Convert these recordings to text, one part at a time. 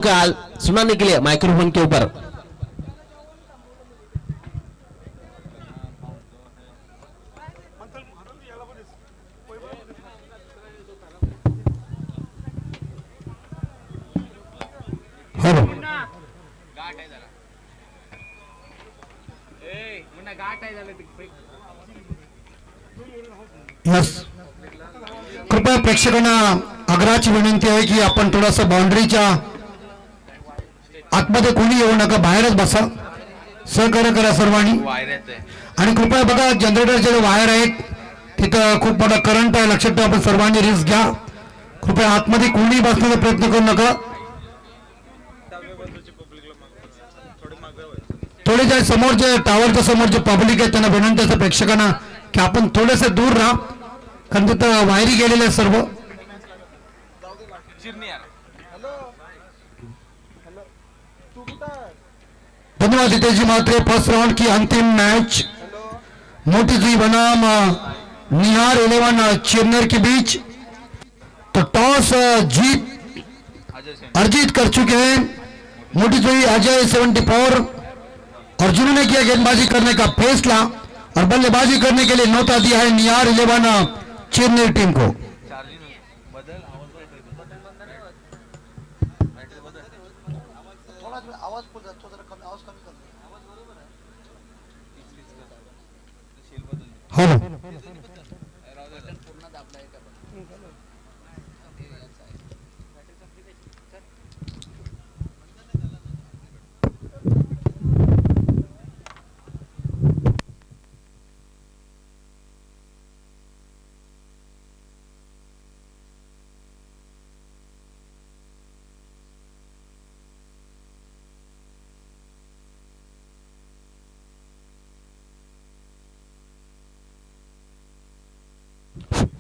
काल सुनाने के लिए माइक्रोफोन के ऊपर। हेलो यस, कृपया प्रेक्षकांना आग्रहाची विनंती आहे की आपण थोडंसं बाउंड्रीच्या आतमध्ये कोणी येऊ नका, बाहेरच बसा, सहकार्य करा सर्वांनी। आणि कृपया बघा जनरेटरचे जे वायर आहेत तिथं खूप मोठा करंट आहे, लक्षात ठेवा, आपण सर्वांनी रिस्क घ्या। कृपया आतमध्ये कोणी बसण्याचा प्रयत्न करू नका। थोडे जे समोर जे टावरच्या समोर जे पब्लिक आहे त्यांना विनंती आहे प्रेक्षकांना की आपण थोडेसे दूर राहा, कारण तिथं वायरी गेलेले आहे सर्व। धन्यवाद हितेश मात्रे। फर्स्ट राउंड की अंतिम मैच मोटी जी बनाम निहार 11 चेन्नई के बीच। तो टॉस जीत अर्जित कर चुके हैं मोटी जी अजय 74, और जिन्होंने किया गेंदबाजी करने का फैसला और बल्लेबाजी करने के लिए न्योता दिया है निहार 11 चेन्नई टीम को। हेलो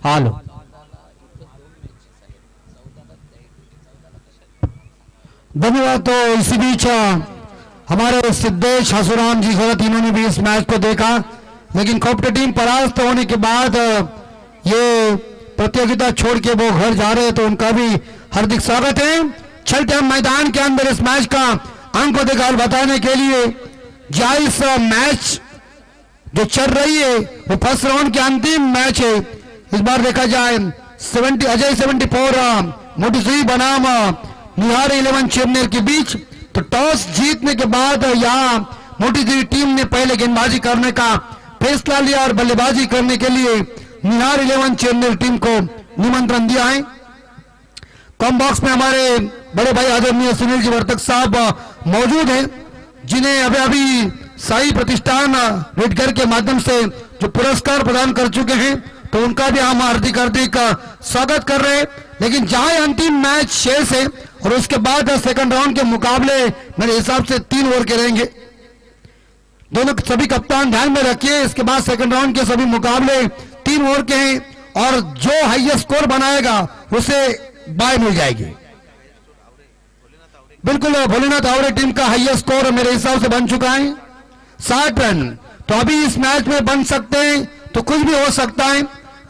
हेलो धन्यवाद। तो इसी बीच हमारे सिद्धेश हसुराम जी सर इन्होंने भी इस मैच को देखा, लेकिन कॉप्टर टीम परास्त होने के बाद ये प्रतियोगिता छोड़ के वो घर जा रहे हैं, तो उनका भी हार्दिक स्वागत है। चलते हम मैदान के अंदर इस मैच का अंक देखभाल बताने के लिए। जो इस मैच जो चल रही है वो फर्स्ट राउंड के अंतिम मैच है। इस बार देखा जाए 70 अजय 74 मोटी सुई बनाम निहार 11 चेन्नई के बीच। तो टॉस जीतने के बाद यहाँ मोटी सुई टीम ने पहले गेंदबाजी करने का फैसला लिया और बल्लेबाजी करने के लिए निहार 11 चेन्नई टीम को निमंत्रण दिया है। कॉम बॉक्स में हमारे बड़े भाई आदरणीय सुनील जी वर्तक साहब मौजूद हैं, जिन्हें अभी अभी साई प्रतिष्ठान रेडगर के माध्यम से जो पुरस्कार प्रदान कर चुके हैं, तो उनका भी हम हार्दिक स्वागत कर रहे हैं। लेकिन जहां अंतिम मैच शेष है और उसके बाद सेकंड राउंड के मुकाबले मेरे हिसाब से 3 ओवर के रहेंगे। दोनों सभी कप्तान ध्यान में रखिए, इसके बाद सेकंड राउंड के सभी मुकाबले 3 ओवर के हैं, और जो हाईएस्ट स्कोर बनाएगा उसे बाय मिल जाएगी। बिल्कुल, भोलेनाथ आवरे टीम का हाईएस्ट स्कोर मेरे हिसाब से बन चुका है 60 रन। तो अभी इस मैच में बन सकते हैं, तो कुछ भी हो सकता है,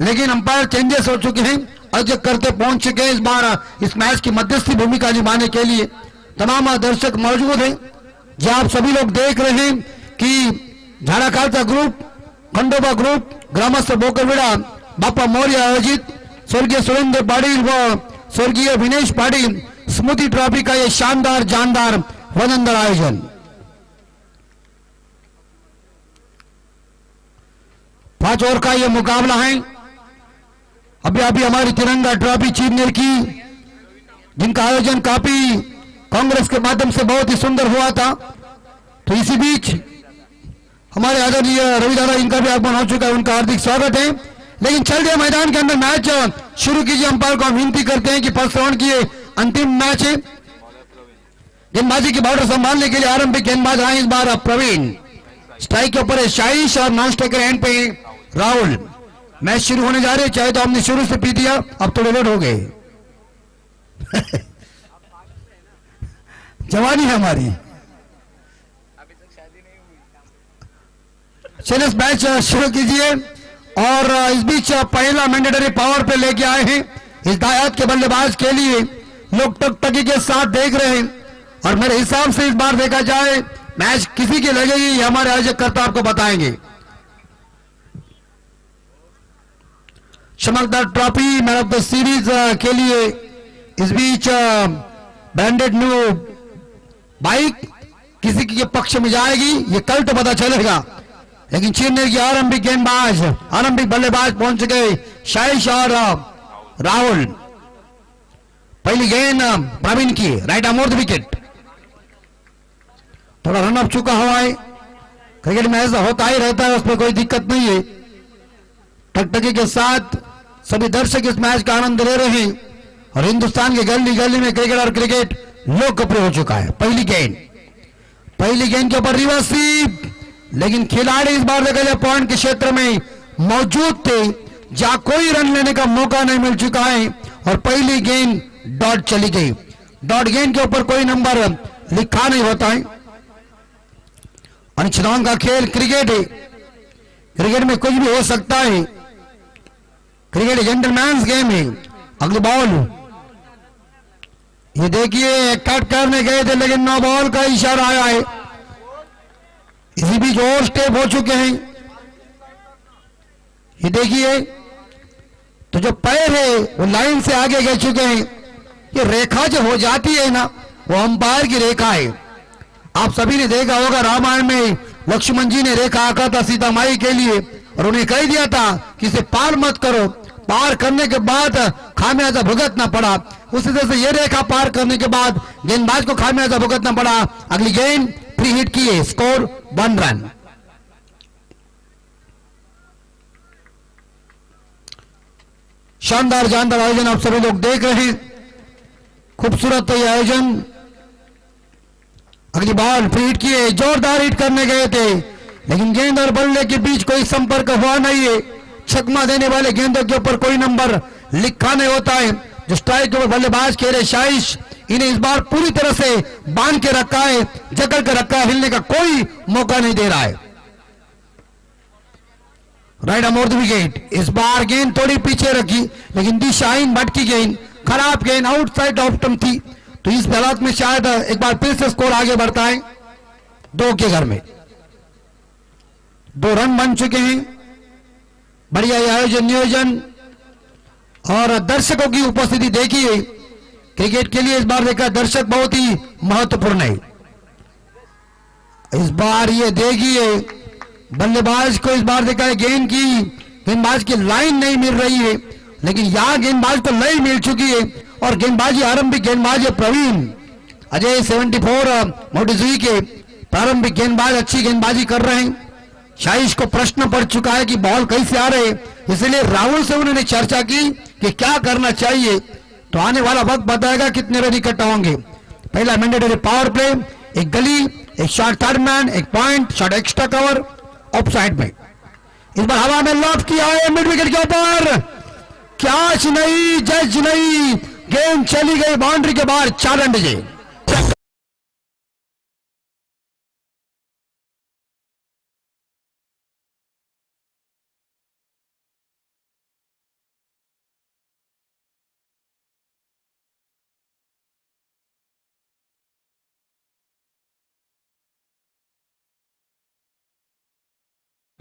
लेकिन अंपायर चेंजेस हो चुके हैं, अजय करते पहुंच चुके हैं इस बार इस मैच की मध्यस्थी भूमिका निभाने के लिए। तमाम दर्शक मौजूद हैं, जो आप सभी लोग देख रहे हैं कि झाड़ाखालचा ग्रुप, खंडोबा ग्रुप, ग्रामस्थ बोकरविडा, बाप्पा मौर्य आयोजित स्वर्गीय सुरेंद्र पाटिल व स्वर्गीय विनेश पाटिल स्मृति ट्रॉफी का यह शानदार जानदार वनंदर आयोजन। 5 ओवर का यह मुकाबला है। अभी अभी हमारी तिरंगा ट्रॉफी चेन्नई की, जिनका आयोजन काफी कांग्रेस के माध्यम से बहुत ही सुंदर हुआ था। तो इसी बीच हमारे आदरणीय रवि दादा, इनका भी आगमन हो चुका है, उनका हार्दिक स्वागत है। लेकिन चल रहे मैदान के अंदर मैच शुरू कीजिए। अंपायर को हम विनती करते हैं कि फर्स्ट राउंड की अंतिम मैच है। गेंदबाजी की बॉर्डर संभालने के लिए आरंभिक गेंदबाज आए इस बार प्रवीण। स्ट्राइक के ऊपर है शाइश और नॉन स्ट्राइकर एंड पे राहुल। मैच शुरू होने जा रहे हैं, चाहे तो हमने शुरू से पी दिया, अब थोड़े लेट हो गए। जवानी है हमारी। चलिए इस मैच शुरू कीजिए। और इस बीच पहला मैंडेटरी पावर पे लेके आए हैं इस दायात के बल्लेबाज के लिए। लोग टकटकी के साथ देख रहे हैं और मेरे हिसाब से इस बार देखा जाए मैच किसी की लगेगी, ये हमारे आयोजक कर्ता आपको बताएंगे। चमकदार trophy man of the series के लिए इस बीच ब्रांडेड न्यू बाइक किसी के पक्ष में जाएगी, ये कल तो पता चलेगा। लेकिन चीन की आरंभिक गेंदबाज, आरंभिक बल्लेबाज पहुंच गए शाइश और राहुल। पहली गेंद प्रवीण की, राइट आर्म द विकेट। थोड़ा रन अप चुका हुआ है, क्रिकेट में ऐसा होता ही रहता है, उसमें कोई दिक्कत नहीं है। टकटकी के साथ सभी दर्शक इस मैच का आनंद ले रहे हैं और हिंदुस्तान के गली गली में क्रिकेट और क्रिकेट लोकप्रिय हो चुका है। पहली गेंद के ऊपर रिवर्स स्वीप, लेकिन खिलाड़ी इस बार देखा जाए पॉइंट के क्षेत्र में मौजूद थे जहां कोई रन लेने का मौका नहीं मिल चुका है और पहली गेंद डॉट चली गई। डॉट गेंद के ऊपर कोई नंबर लिखा नहीं होता है। अनिश्चितताओं का खेल क्रिकेट है, क्रिकेट में कुछ भी हो सकता है। क्रिकेट जेंटलमैन्स गेम है। अगली बॉल, ये देखिए कट करने गए थे लेकिन नो बॉल का इशारा आया है। इसी बीच और स्टेप हो चुके हैं। ये देखिए तो जो पैर है वो लाइन से आगे गए चुके हैं। ये रेखा जो हो जाती है ना, वो अंपायर की रेखा है। आप सभी ने देखा होगा रामायण में लक्ष्मण जी ने रेखा आंका था सीता माई के लिए और उन्हें कह दिया था कि इसे पार मत करो। पार करने के बाद खामियाजा भुगतना पड़ा। उसी तरह से ये रेखा पार करने के बाद गेंदबाज को खामियाजा भुगतना पड़ा। अगली गेंद फ्री हिट की है, स्कोर 1 रन। शानदार जानदार आयोजन आप सभी लोग देख रहे हैं, खूबसूरत ये आयोजन। अगली बॉल फ्री हिट की है, जोरदार हिट करने गए थे लेकिन गेंद और बल्ले के बीच कोई संपर्क हुआ नहीं है। छक्मा देने वाले गेंदों के ऊपर कोई नंबर लिखा नहीं होता है। जो स्ट्राइक के ऊपर बल्लेबाज खेले शाइश, इन्हें इस बार पूरी तरह से बांध के रखा है, जकड़ के रखा है, हिलने का कोई मौका नहीं दे रहा है। Right arm the wicket. इस बार गेंद थोड़ी पीछे रखी लेकिन दिशाहीन भटकी गेंद, खराब गेंद, आउटसाइड ऑफ स्टंप थी। तो इस हालात में शायद एक बार फिर से स्कोर आगे बढ़ता है 2 के घर में। 2 रन बन चुके हैं। बढ़िया आयोजन नियोजन और दर्शकों की उपस्थिति देखिए। क्रिकेट के लिए इस बार देखा दर्शक बहुत ही महत्वपूर्ण है। इस बार ये देखिए बल्लेबाज को इस बार देखा है गेंदबाज की लाइन नहीं मिल रही है लेकिन यहां गेंदबाज को लाइन मिल चुकी है और गेंदबाजी आरंभिक गेंदबाज प्रवीण अजय 74 मोटिजुई के प्रारंभिक गेंदबाज अच्छी गेंदबाजी कर रहे हैं। शाइश को प्रश्न पड़ चुका है कि बॉल कैसे आ रहे, इसलिए राहुल से उन्होंने चर्चा की कि क्या करना चाहिए। तो आने वाला वक्त बताएगा कितने रन इकट्ठा होंगे। पहला मैंडेटरी पावर प्ले, एक गली, एक शॉट थर्ड मैन, एक point, shot extra cover, of side में। इस बार हवा में लॉफ किया है मिड विकेट के ऊपर, कैच नहीं, जज नहीं, गेंद चली गई बाउंड्री के बाहर, 4 रन डीजे।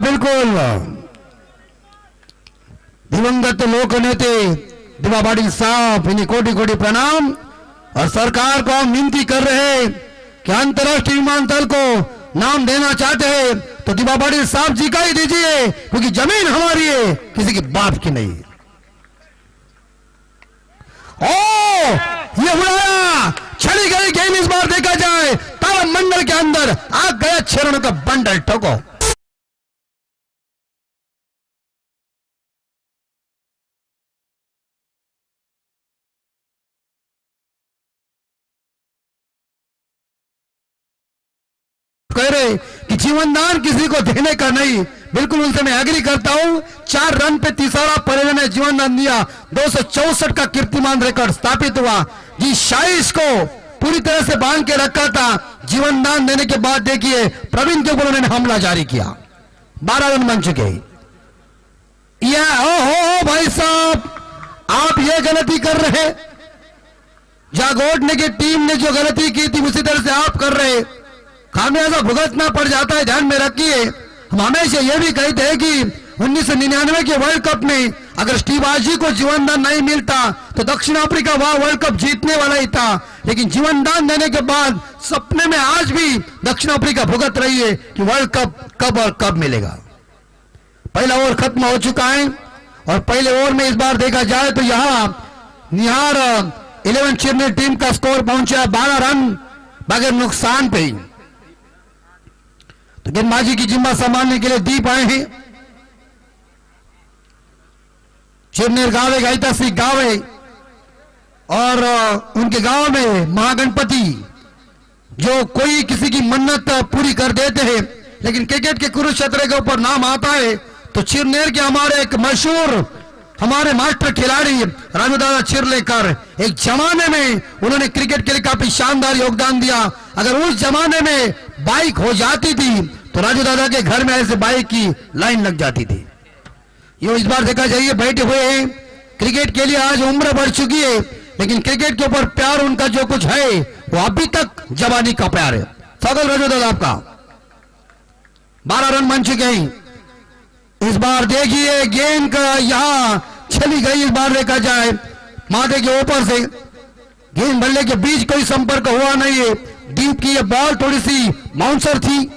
बिल्कुल दिवंगत लोक नेते दिवा पाटिल साहब, इन्हें कोटि कोटि प्रणाम। और सरकार को हम विनती कर रहे हैं कि अंतरराष्ट्रीय विमानतल को नाम देना चाहते हैं तो दिवा पाटिल साहब जी का ही दीजिए, क्योंकि जमीन हमारी है, किसी के बाप की नहीं। ओ ये उड़ाया, चली गई गेंद। इस बार देखा जाए तारा मंडल के अंदर आ गया 6 रनों का बंडल। ठोको कह रहे कि जीवन दान किसी को देने का नहीं, बिल्कुल उनसे मैं एग्री करता हूं। 4 रन पे तीसरा परेड ने जीवन दान दिया, 264 का कीर्तिमान रिकॉर्ड स्थापित हुआ। जी शाइश को पूरी तरह से बांध के रखा था, जीवन दान देने के बाद देखिए प्रवीण के ऊपर उन्होंने हमला जारी किया। 12 रन बन चुके। यह हो भाई साहब, आप ये गलती कर रहे, जागोटने की टीम ने जो गलती की थी उसी तरह से आप कर रहे, खामियाजा भुगतना पड़ जाता है। ध्यान में रखिए, हम हमेशा यह भी कहते हैं कि 1999 के वर्ल्ड कप में अगर स्टीव आजी को जीवन दान नहीं मिलता तो दक्षिण अफ्रीका वह वर्ल्ड कप जीतने वाला ही था, लेकिन जीवन दान देने के बाद सपने में आज भी दक्षिण अफ्रीका भुगत रही है कि वर्ल्ड कप कब और कब मिलेगा। पहला ओवर खत्म हो चुका है और पहले ओवर में इस बार देखा जाए तो यहां निहार 11 चिरनेर टीम का स्कोर पहुंचा 12 रन बगैर नुकसान पे। तो गेंदबाजी की जिम्मा संभालने के लिए दीप आए हैं। चिरनेर गावे गायता सिंह गावे और उनके गांव में महागणपति जो कोई किसी की मन्नत पूरी कर देते हैं, लेकिन क्रिकेट के कुरुक्षेत्र के ऊपर नाम आता है तो चिरनेर के हमारे एक मशहूर हमारे मास्टर खिलाड़ी राजू दादा चिरलेकर, एक जमाने में उन्होंने क्रिकेट के लिए काफी शानदार योगदान दिया। अगर उस जमाने में बाइक हो जाती थी तो राजू दादा के घर में ऐसे बाइक की लाइन लग जाती थी। ये इस बार देखा जाइए बैठे हुए हैं, क्रिकेट के लिए आज उम्र बढ़ चुकी है, लेकिन क्रिकेट के ऊपर प्यार उनका जो कुछ है वो अभी तक जवानी का प्यार है। स्वागत राजू दादा आपका। 12 रन बन चुके हैं। इस बार देखिए गेंद का यहां चली गई। इस बार देखा जाए माथे के ऊपर से गेंद बल्ले के बीच कोई संपर्क हुआ नहीं है। डीप की ये बॉल थोड़ी सी बाउंसर थी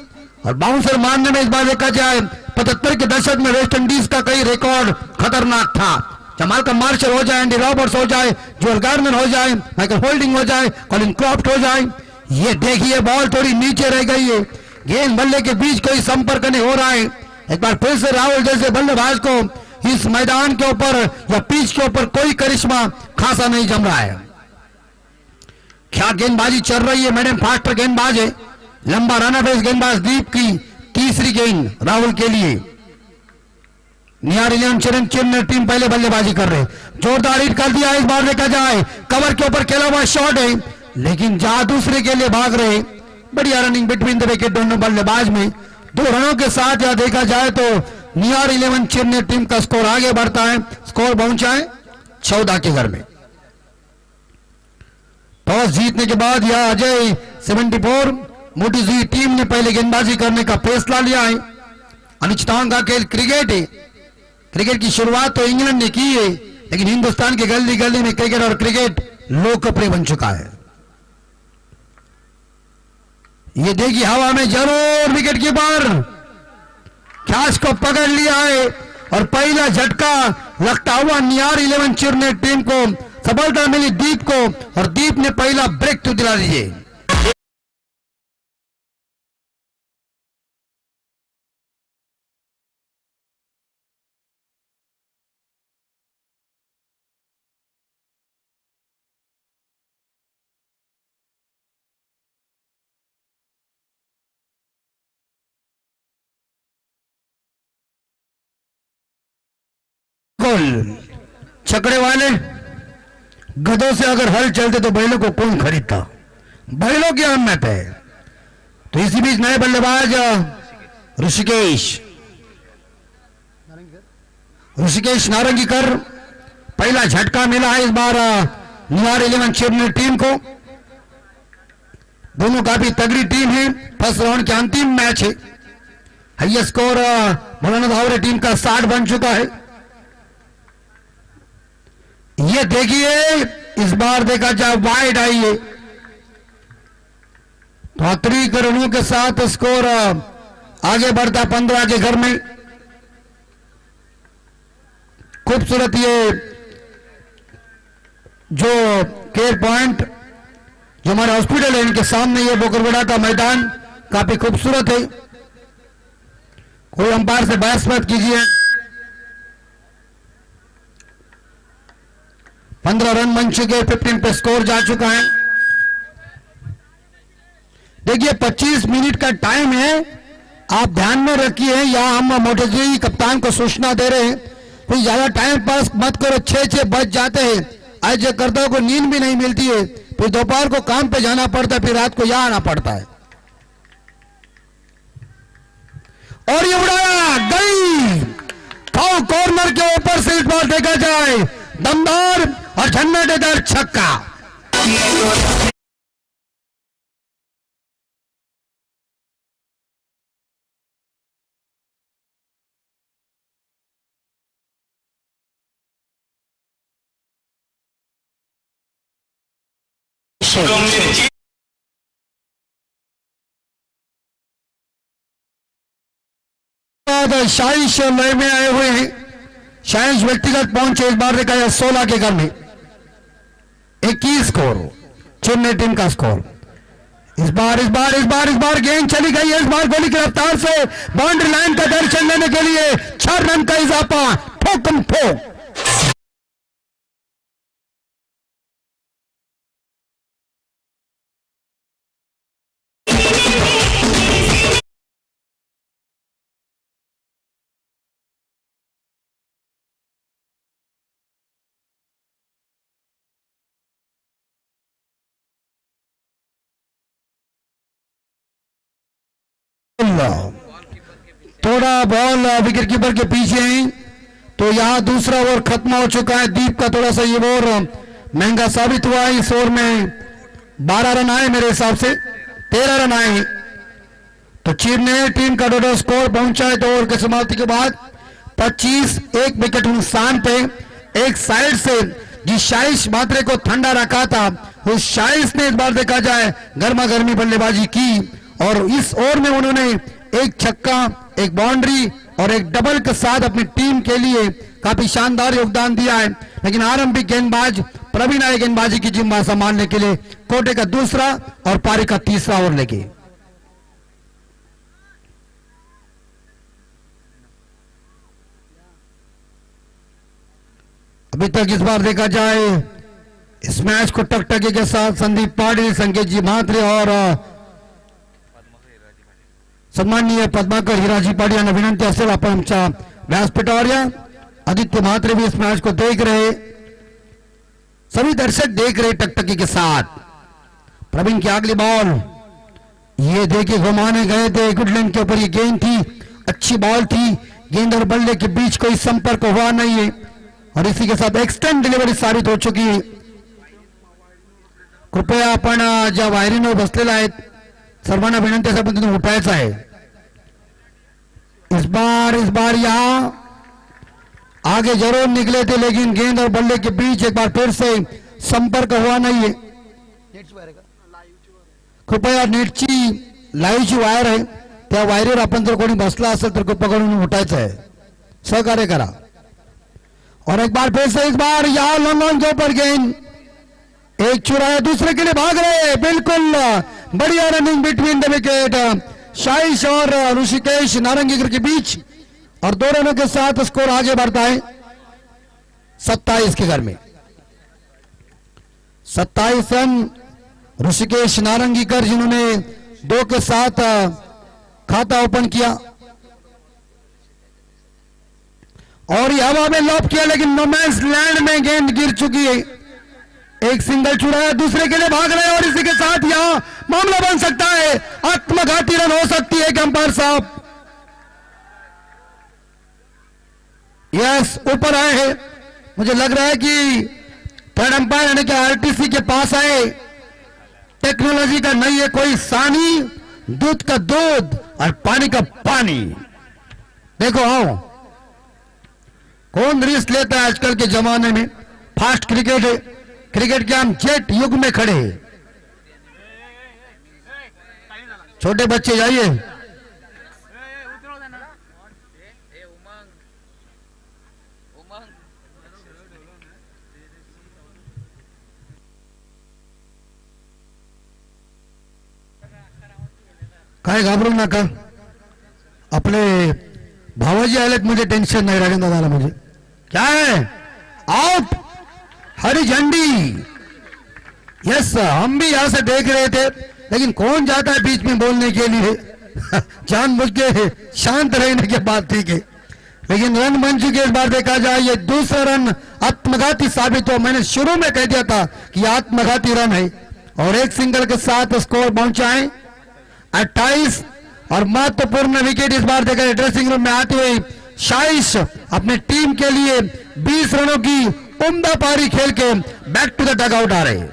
और बाउंसर मारने में इस बार देखा जाए 75 के दशक में वेस्ट इंडीज का कई रिकॉर्ड खतरनाक था। जमाल का मार्शल हो जाए, एंडी रॉबर्ट्स हो जाए, जोएल गार्नर हो जाए, माइकल होल्डिंग हो जाए, कॉलिन क्रॉफ्ट हो जाए। ये देखिए बॉल थोड़ी नीचे रह गई है, गेंद बल्ले के बीच कोई संपर्क नहीं हो रहा है। एक बार फिर से राहुल जैसे बल्लेबाज को इस मैदान के ऊपर या पिच के ऊपर कोई करिश्मा खासा नहीं जम रहा है। क्या गेंदबाजी चल रही है, मैडम फास्टर गेंदबाज है। लंबा रन है इस गेंदबाज दीप की। तीसरी गेंद राहुल के लिए। निहार 11 चिरनेर टीम पहले बल्लेबाजी कर रहे, जोरदार हिट कर दिया। इस बार देखा जाए कवर के ऊपर खेला हुआ शॉट है, लेकिन जहां दूसरे के लिए भाग रहे। बढ़िया रनिंग बिटवीन द विकेट दोनों बल्लेबाज में। 2 रनों के साथ यहां देखा जाए तो निहार 11 चिरनेर टीम का स्कोर आगे बढ़ता है। स्कोर पहुंचा है 14 के घर में। टॉस जीतने के बाद यह अजय 74 मोटी जी टीम ने पहले गेंदबाजी करने का फैसला लिया है। अनिश्चितताओं का खेल क्रिकेट है। क्रिकेट की शुरुआत तो इंग्लैंड ने की है, लेकिन हिंदुस्तान के गली गली में क्रिकेट और क्रिकेट लोकप्रिय बन चुका है। ये देखिए हवा में जरूर विकेट कीपर कैच को पकड़ लिया है और पहला झटका लगता हुआ निहार 11 चिरनेर टीम को सफलता मिली दीप को, और दीप ने पहला ब्रेक तो दिला दीजिए। छकड़े वाले गधों से अगर हल चलते तो बैलों को कौन खरीदता, बैलों की अहमियत है। तो इसी बीच नए बल्लेबाज ऋषिकेश नारंगीकर पहला झटका मिला है इस बार निहार 11 चिरनेर टीम को। दोनों काफी तगड़ी टीम है। फर्स्ट राउंड के अंतिम मैच है। हाईएस्ट स्कोर मौलाना धावरे टीम का 60 बन चुका है। ये देखिए इस बार देखा जाए वाइड आई है तो अतिरिक्त रनों के साथ स्कोर आगे बढ़ता 15 के घर में। खूबसूरत ये जो केयर पॉइंट जो हमारे हॉस्पिटल है इनके सामने ये बोकरगुड़ा का मैदान काफी खूबसूरत है। कोई अंपायर से बहस मत कीजिए। 15 रन बन चुके, 15 पे स्कोर जा चुका है। देखिए 25 मिनट का टाइम है, आप ध्यान में रखिए। यहाँ हम मोटेजी कप्तान को सूचना दे रहे हैं कोई ज्यादा टाइम पास मत करो। 6 बज जाते हैं, आज करता को नींद भी नहीं मिलती है, फिर दोपहर को काम पे जाना पड़ता है, फिर रात को यहाँ आना पड़ता है। और ये उड़ाया गई कॉर्नर के ऊपर से इस बार देखा जाए दमदार और झन्नाटेदार छक्का। शाइश लय में आए हुए हैं। शाइश व्यक्तिगत पहुंचे, इस बार देखा जाए 16 के घर में 21 स्कोर चेन्नई टीम का स्कोर। इस बार गेंद चली गई है। इस बार गोली की रफ्तार से बाउंड्री लाइन का दर्शन लेने के लिए 4 रन का इजाफा। ठोकम ठोक थोड़ा बॉल विकेट कीपर के पीछे है, तो यहां दूसरा ओवर खत्म हो चुका है। दीप का थोड़ा सा ये ओवर महंगा साबित हुआ है। इस ओवर में 12 रन आए, मेरे हिसाब से 13 रन आए हैं। तो चेन्नई टीम का टोटल स्कोर पहुंचा है 2 ओवर के समाप्ति के बाद 25। एक विकेट नुकसान पे एक साइड से जिस शाइश मात्रे को ठंडा रखा था, उस शाइश ने इस बार देखा जाए गर्मा गर्मी बल्लेबाजी की और इस ओवर में उन्होंने एक छक्का, एक बाउंड्री और एक डबल के साथ अपनी टीम के लिए काफी शानदार योगदान दिया है। लेकिन आरंभिक गेंदबाज प्रवीण आए गेंदबाजी की जिम्मेदारी संभालने के लिए कोटे का दूसरा और पारी का तीसरा ओवर लेके। अभी तक इस बार देखा जाए इस मैच को टकटकी के साथ संदीप पाटिल, संकेत जी म्हात्रे और सन्माननीय पद्माकर हिराजी पाटिल यांना विनंती असेल आपण आमच्या व्यासपीठावर या। आदित्य म्हात्रे भी इस मैच को देख रहे, सभी दर्शक देख रहे टकटकी के साथ। प्रवीण की अगली बॉल ये देखिए घुमाने गए थे, गुडलैंड के ऊपर ये गेंद थी, अच्छी बॉल थी। गेंद और बल्ले के बीच कोई संपर्क हुआ नहीं है और इसी के साथ एक्सटेंड डिलीवरी साबित हो चुकी है। कृपया आपण ज्या वायरींवर बसलेला आहेत सर्वांना विनंती अशा पद्धतीने उठायचं आहे। इस बार यहां आगे जरूर निकले थे, लेकिन गेंद और बल्ले के बीच एक बार फिर से संपर्क हुआ नहीं है। कृपया नेटची लाईव्हची वायर आहे त्या वायरीवर आपण जर कोणी बसला असेल तर कृपा करून उठायचं आहे, सहकार्य करा। और एक बार फिर से इस बार यहां लॉन्ग ऑन के ऊपर गेंद, एक चुराया दूसरे के लिए भाग रहे, बिल्कुल बढ़िया रनिंग बिटवीन द विकेट शाइश और ऋषिकेश नारंगीकर के बीच और 2 रनों के साथ स्कोर आगे बढ़ता है 27 के घर में। 27 रन ऋषिकेश नारंगीकर जिन्होंने 2 के साथ खाता ओपन किया और हवा में लॉब किया, लेकिन नोमैंस लैंड में गेंद गिर चुकी है। एक सिंगल छुड़ाया दूसरे के लिए भाग रहे और इसी के साथ यहां मामला बन सकता है, आत्मघाती रन हो सकती है। अंपायर साहब यस ऊपर आए हैं, मुझे लग रहा है कि थर्ड अंपायर यानी कि आरटीसी के पास आए। टेक्नोलॉजी का नहीं है कोई सानी, दूध का दूध और पानी का पानी। देखो आओ कौन रिस्क लेता है आजकल के जमाने में। फास्ट क्रिकेट है, क्रिकेट के हम जेट युग में खड़े हैं। छोटे बच्चे जाइए, काय घाबरू नका, आपले भावाजी आलेत, मुझे टेंशन नहीं राजेंद्र दादा, मुझे क्या है आउट हरी झंडी। यस हम भी यहां से देख रहे थे, लेकिन कौन जाता है बीच में बोलने के लिए जानबूझ के शांत रहने के बाद ठीक है, लेकिन रन बन चुके। इस बार देखा जाए ये दूसरा रन आत्मघाती साबित हुआ। मैंने शुरू में कह दिया था कि आत्मघाती रन है और एक सिंगल के साथ स्कोर पहुंचा है 28 और महत्वपूर्ण विकेट इस बार देखा ड्रेसिंग रूम में आते हुए शाइश अपने टीम के लिए 20 रनों की उम्दा पारी खेल के बैक टू द डगआउट आ रहे।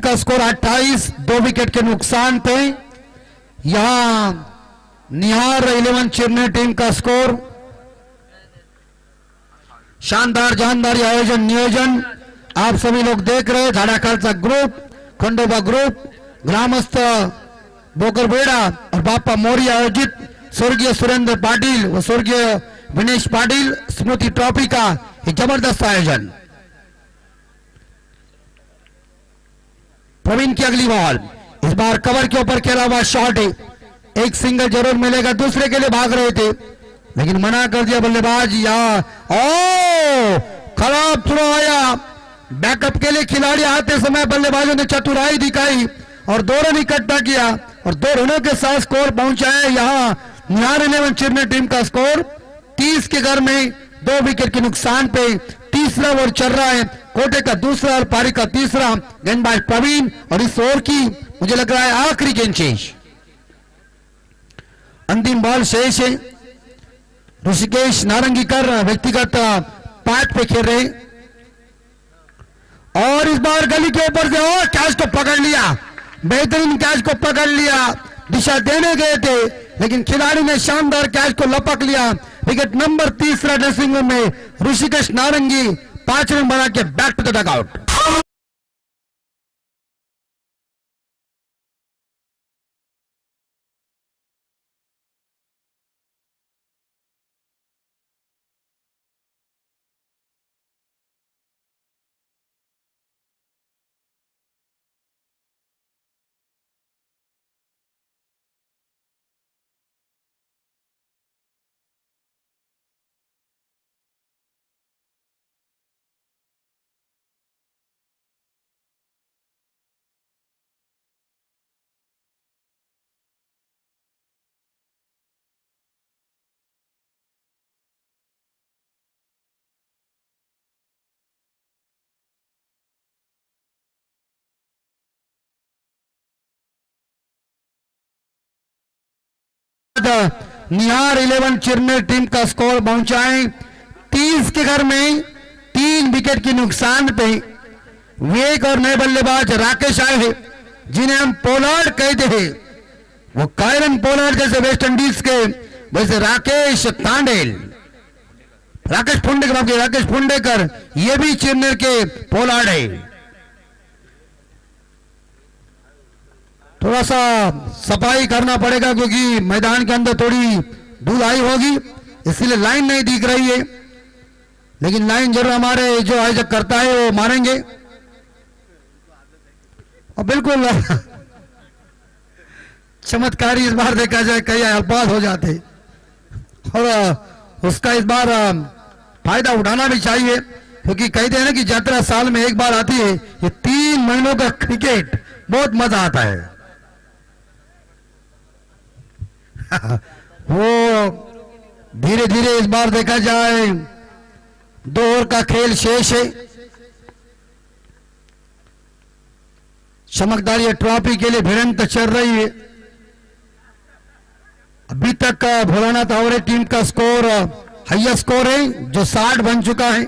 का स्कोर 28, 2 विकेट के नुकसान पे। यहां निहार 11 चेन्नई टीम का स्कोर। शानदार जानदार आयोजन नियोजन आप सभी लोग देख रहे हैं। झाड़ाखालचा ग्रुप, खंडोबा ग्रुप, ग्रामस्थ बोकरबेड़ा और बापा मोरी आयोजित स्वर्गीय सुरेंद्र पाटिल व स्वर्गीय विनेश पाटिल स्मृति ट्रॉफी का एक जबरदस्त आयोजन। प्रवीण की अगली बॉल, इस बार कवर के ऊपर खेला हुआ शॉट है, एक सिंगल जरूर मिलेगा, दूसरे के लिए भाग रहे थे लेकिन मना कर दिया बल्लेबाज। या खराब थ्रो आया, बैकअप के लिए खिलाड़ी आते समय बल्लेबाजों ने चतुराई दिखाई और 2 रन इकट्ठा किया और 2 रनों के साथ स्कोर पहुंचाया। यहां निहार 11 चेन्नई टीम का स्कोर 30 के घर में 2 विकेट के नुकसान पे। तीसरा ओवर चल रहा है, कोटे का दूसरा और पारी का तीसरा। गेंदबाज प्रवीण और इस ओवर की मुझे लग रहा है आखिरी गेंद शेष, अंतिम बॉल शेष है। ऋषिकेश नारंगीकर व्यक्तिगत 5 पे खेल रहे और इस बार गली के ऊपर से और कैच को पकड़ लिया, बेहतरीन कैच को पकड़ लिया। दिशा देने गए थे लेकिन खिलाड़ी ने शानदार कैच को लपक लिया। विकेट नंबर 3 ड्रेसिंग रूम में ऋषिकेश नारंगी 5 रन बना के back to the dugout. Nihar 11 Chennai team का स्कोर पहुंचाए 30 के घर में 3 विकेट के नुकसान पे। वेग और नए बल्लेबाज राकेश आए हैं जिन्हें हम पोलार्ड कहते हैं। वो कायरन पोलार्ड जैसे वेस्ट इंडीज के, वैसे राकेश तांडेल, राकेश फुंडेकर ये भी चेन्नई के पोलार्ड है। थोड़ा सा सफाई करना पड़ेगा क्योंकि मैदान के अंदर थोड़ी धूल आई होगी, इसलिए लाइन नहीं दिख रही है, लेकिन लाइन जरूर हमारे जो आयोजक करता है वो मारेंगे। और बिल्कुल चमत्कारी इस बार देखा जाए कई अल्फाज हो जाते और उसका इस बार फायदा उठाना भी चाहिए क्योंकि कहते हैं ना कि यात्रा साल में एक बार आती है। ये 3 महीनों का क्रिकेट बहुत मजा आता है। वो धीरे धीरे इस बार देखा जाए 2 ओवर का खेल शेष है। चमकदार ट्रॉफी के लिए भिड़ंत चल रही है। अभी तक भोलानाथ आवरे टीम का स्कोर हाईएस्ट स्कोर है जो 60 बन चुका है।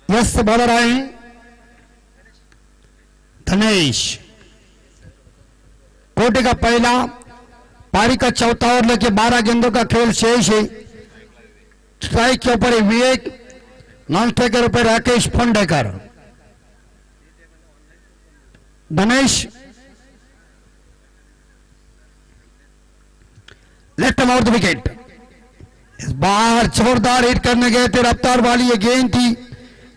यस बॉलर आए धनेश। कोटे का पहला, पारी का चौथा ओवर लेके 12 गेंदों का खेल शेष है। स्ट्राइक के ऊपर विवेक, नॉन स्ट्राइकर ऊपर राकेश फंडेकर। धनेश लेफ्ट आउट द विकेट। इस बार जोरदार हिट करने गए थे, रफ्तार वाली ये गेंद थी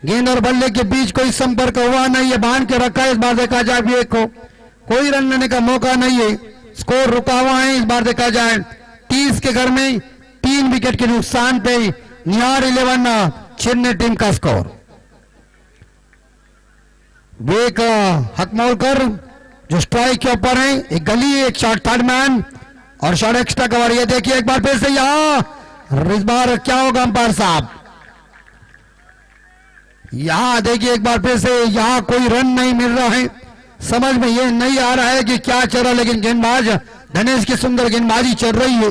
गेंद और बल्ले के बीच कोई संपर्क हुआ नहीं है, बांध के रखा है। इस बार देखा जाए विवेक को कोई रन लेने का मौका नहीं है, स्कोर रुका हुआ है। इस बार देखा जाए 30 के घर में 3 विकेट के नुकसान पे निहार 11 चेन्नई टीम का स्कोर। विवेक हकमोलकर जो स्ट्राइक के ऊपर है, एक गली एक शॉट थर्ड मैन और शॉट एक्स्ट्रा कवर। ये देखिए एक बार फिर से यहां इस बार क्या होगा अंपायर साहब, यहां देखिए एक बार फिर से यहां कोई रन नहीं मिल रहा है, समझ में ये नहीं आ रहा है कि क्या चल रहा है, लेकिन गेंदबाज धनेश की सुंदर गेंदबाजी चल रही है।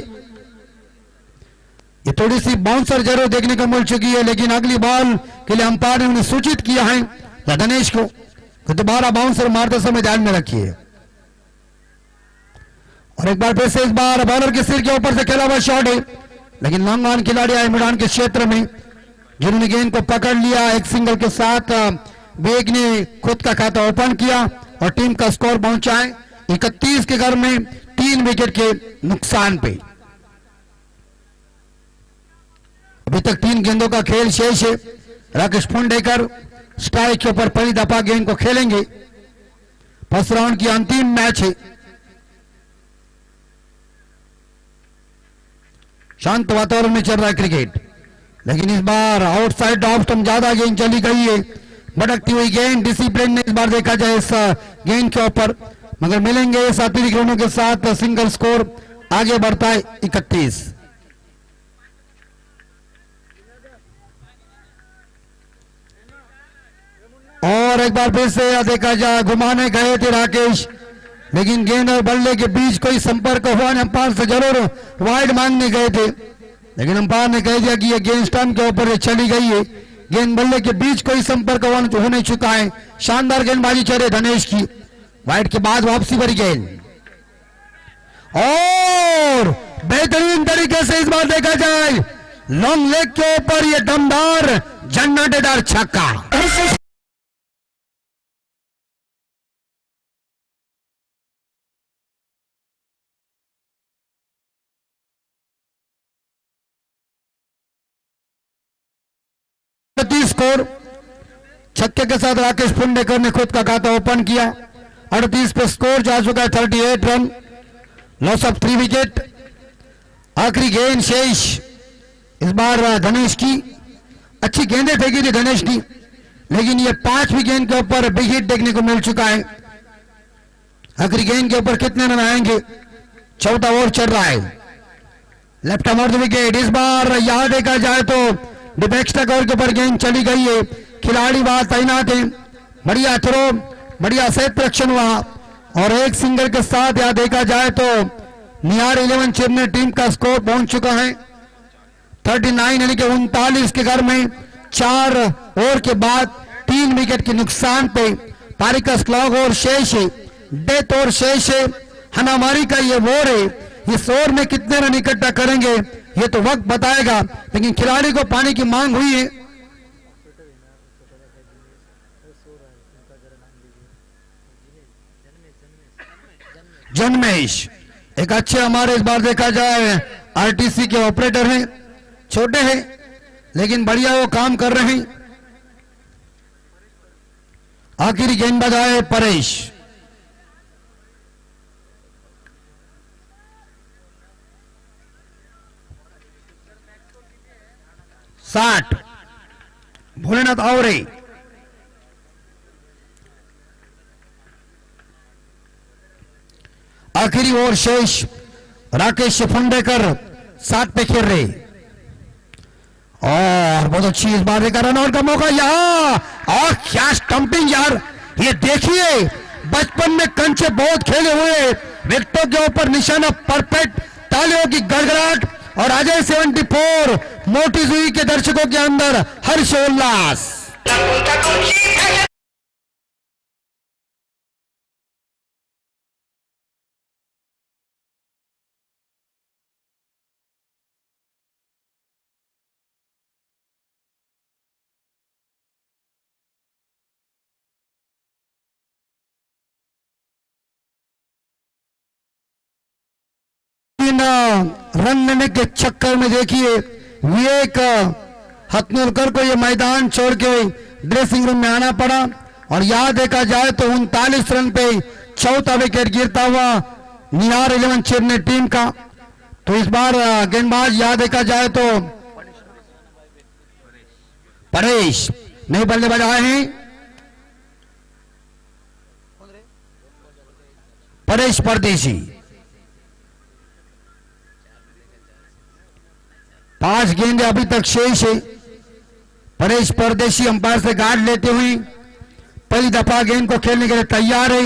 ये थोड़ी सी बाउंसर जरूर देखने को मिल चुकी है, लेकिन अगली बॉल के लिए अंपायर ने उन्हें सूचित किया है धनेश को कि दोबारा बाउंसर मारते समय ध्यान में रखिए। और एक बार फिर से इस बार बॉलर के सिर के ऊपर से खेला हुआ शॉट है, लेकिन लॉन्ग ऑन खिलाड़ी आए मैदान के क्षेत्र में जिन्होंने गेंद को पकड़ लिया। एक सिंगल के साथ विवेक ने खुद का खाता ओपन किया और टीम का स्कोर पहुंचा है 31 के घर में 3 विकेट के नुकसान पे। अभी तक 3 गेंदों का खेल शेष है। राकेश फुंडेकर स्ट्राइक के ऊपर पहली दफा गेंद को खेलेंगे। फर्स्ट राउंड की अंतिम मैच है। शांत वातावरण में चल रहा है क्रिकेट, लेकिन इस बार आउटसाइड ऑफ स्टंप ज्यादा गेंद चली गई है, भटकती हुई गेंद। डिसिप्लिन ने इस बार देखा जाए इस गेंद के ऊपर, मगर मिलेंगे इस अतिरिक्त रनों के साथ सिंगल स्कोर आगे बढ़ता है 31। और एक बार फिर से देखा जाए घुमाने गए थे राकेश, लेकिन गेंद और बल्ले के बीच कोई संपर्क हुआ नहीं। अंपायर से जरूर वाइड मांगने गए थे, लेकिन अंपायर ने कह दिया कि ये गेंद स्टंप के ऊपर चली गई है। गेंद बल्ले के बीच कोई संपर्क हो नहीं चुका है। शानदार गेंदबाजी चले धनेश की, वाइड के बाद वापसी भरी गेंद और बेहतरीन तरीके से इस बार देखा जाए लॉन्ग लेग के ऊपर ये दमदार जन्नतेदार छक्का। स्कोर छक्के के साथ राकेश फुंडेकर ने खुद का खाता ओपन किया। 38 पे स्कोर जा चुका है 38 रन, लॉस ऑफ 3 विकेट। आखिरी गेंद शेष इस बार धनेश की, अच्छी गेंदें फेंकी थी धनेश की, लेकिन ये 5वीं गेंद के ऊपर बिग हिट देखने को मिल चुका है। आखिरी गेंद के ऊपर कितने रन आएंगे, चौथा ओवर चल रहा है। Left arm off the wicket. इस बार यहां देखा जाए तो डिप एक्स्ट्रा कवर के ऊपर गेंद चली गई है, खिलाड़ी वहां तैनात है। बढ़िया थ्रो, बढ़िया सेट रक्षण हुआ और एक सिंगल के साथ यहां देखा जाए तो निहार 11 चेन्नई टीम का स्कोर पहुंच चुका है 39, यानी कि 39 के घर में 4 ओवर के बाद 3 विकेट के नुकसान पे पारी का स्लॉग और शेष है, डेथ और शेष है। हनामारी का ये ओवर है, इस ओवर में कितने रन इकट्ठा करेंगे ये तो वक्त बताएगा, लेकिन खिलाड़ी को पानी की मांग हुई है। जन्मेश एक अच्छे हमारे इस बार देखा जाए आरटीसी के ऑपरेटर हैं, छोटे हैं लेकिन बढ़िया वो काम कर रहे हैं। आखिरी गेंदबाज आए परेश। साठ भोलेनाथ आवरे। आखिरी ओवर शेष राकेश फुंडेकर 7 पे खेल रहे और बहुत अच्छी इस बार का रनआउट का मौका यहां और क्या स्टंपिंग यार, ये देखिए बचपन में कंचे बहुत खेले हुए विकेटों के ऊपर निशाना परफेक्ट, तालियों की गड़गड़ाहट और अजय 74 मोटी सुई के दर्शकों के अंदर हर्षोल्लास। रन लेने के चक्कर में देखिए विवेक हतनूरकर को ये मैदान छोड़ के ड्रेसिंग रूम में आना पड़ा। और यहां देखा जाए तो 39 रन पे चौथा विकेट गिरता हुआ निहार 11 चेन्नई टीम का। तो इस बार गेंदबाज यहां देखा जाए तो परेश नए बल्लेबाज आए हैं। परेश परदेशी 5 गेंदें अभी तक शेष है। परेश परदेशी अंपायर से गार्ड लेते हुए पहली दफा गेंद को खेलने के लिए तैयार है।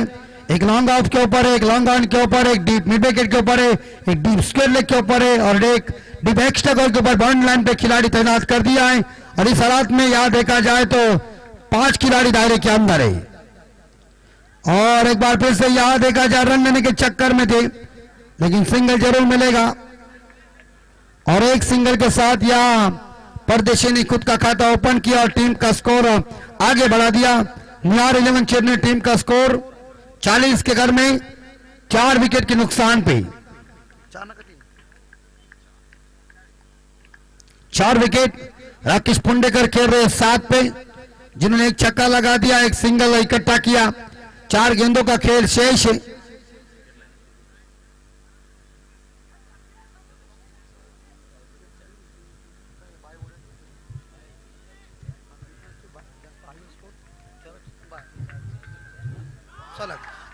एक लॉन्ग ऑफ के ऊपर है, एक लॉन्ग ऑन के ऊपर, एक डीप मिड विकेट के ऊपर है, एक डीप स्क्वायर लेग के ऊपर है और एक डीप एक्स्ट्रा गोल के ऊपर बाउंड्री लाइन पे खिलाड़ी तैनात कर दिया है। और इस हालात में यहां देखा जाए तो 5 खिलाड़ी दायरे के अंदर है। और एक बार फिर से यहां देखा जाए रन लेने के चक्कर में थे, लेकिन सिंगल जरूर मिलेगा। और एक सिंगल के साथ यहां परदेशी ने खुद का खाता ओपन किया और टीम का स्कोर आगे बढ़ा दिया। निहार 11 चेन्नई टीम का स्कोर 40 के घर में 4 विकेट के नुकसान पे 4 विकेट राकेश पुंडेकर खेल रहे 7 पे, जिन्होंने एक छक्का लगा दिया, एक सिंगल इकट्ठा किया। 4 गेंदों का खेल शेष है।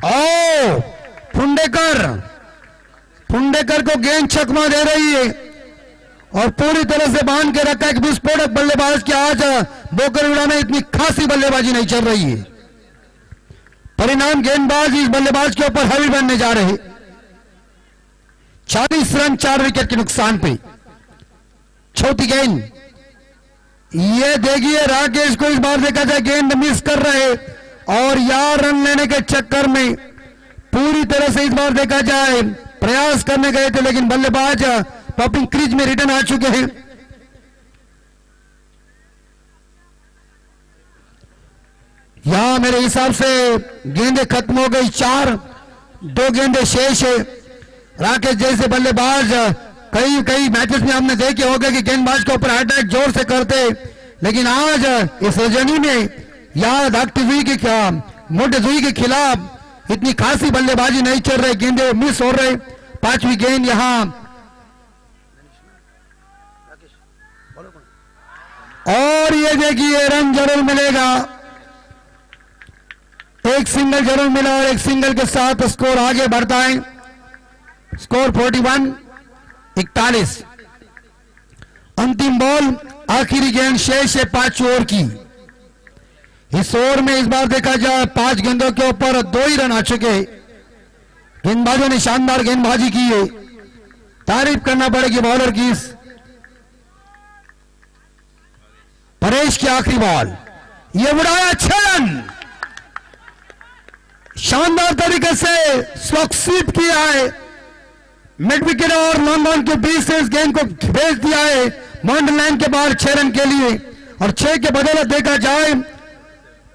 ओ पुंडेकर को गेंद चकमा दे रही है और पूरी तरह से बांध के रखा है कि विस्फोटक बल्लेबाज की आज बोकरविड़ा में इतनी खासी बल्लेबाजी नहीं चल रही है। परिणाम गेंदबाज इस बल्लेबाज के ऊपर हैवी बनने जा रहे। 40 रन 4 विकेट के नुकसान पे चौथी गेंद। ये देखिए राकेश को इस बार देखा जाए गेंद मिस कर रहे और यहां रन लेने के चक्कर में पूरी तरह से इस बार देखा जाए प्रयास करने गए थे, लेकिन बल्लेबाज टॉपिंग क्रीज में रिटर्न आ चुके हैं। यहां मेरे हिसाब से गेंदें खत्म हो गई, 2 गेंदें शेष है। राकेश जैसे बल्लेबाज कई मैचेस में हमने देखे होंगे कि गेंदबाज के ऊपर अटैक जोर से करते, लेकिन आज इस रजनी में यहां धाकटी जुई के मोटे जुई के खिलाफ इतनी खासी बल्लेबाजी नहीं चल रही, गेंदें मिस हो रहे। 5वीं गेंद यहां और ये देखिए रन जरूर मिलेगा, एक सिंगल जरूर मिला और एक सिंगल के साथ स्कोर आगे बढ़ता है। स्कोर 41 अंतिम बॉल आखिरी गेंद शेष है 5 ओवर की। इस ओवर में इस बार देखा जाए 5 गेंदों के ऊपर 2 ही रन आ चुके। गेंदबाजों ने शानदार गेंदबाजी की है, तारीफ करना पड़ेगी बॉलर की। परेश की आखिरी बॉल, ये उड़ाया 6 रन, शानदार तरीके से स्वीप किया है। मिड विकेट और लॉन्ग ऑन के बीच से इस गेंद को भेज दिया है बाउंड्री लाइन के बाहर 6 रन के लिए। और 6 के बदौलत देखा जाए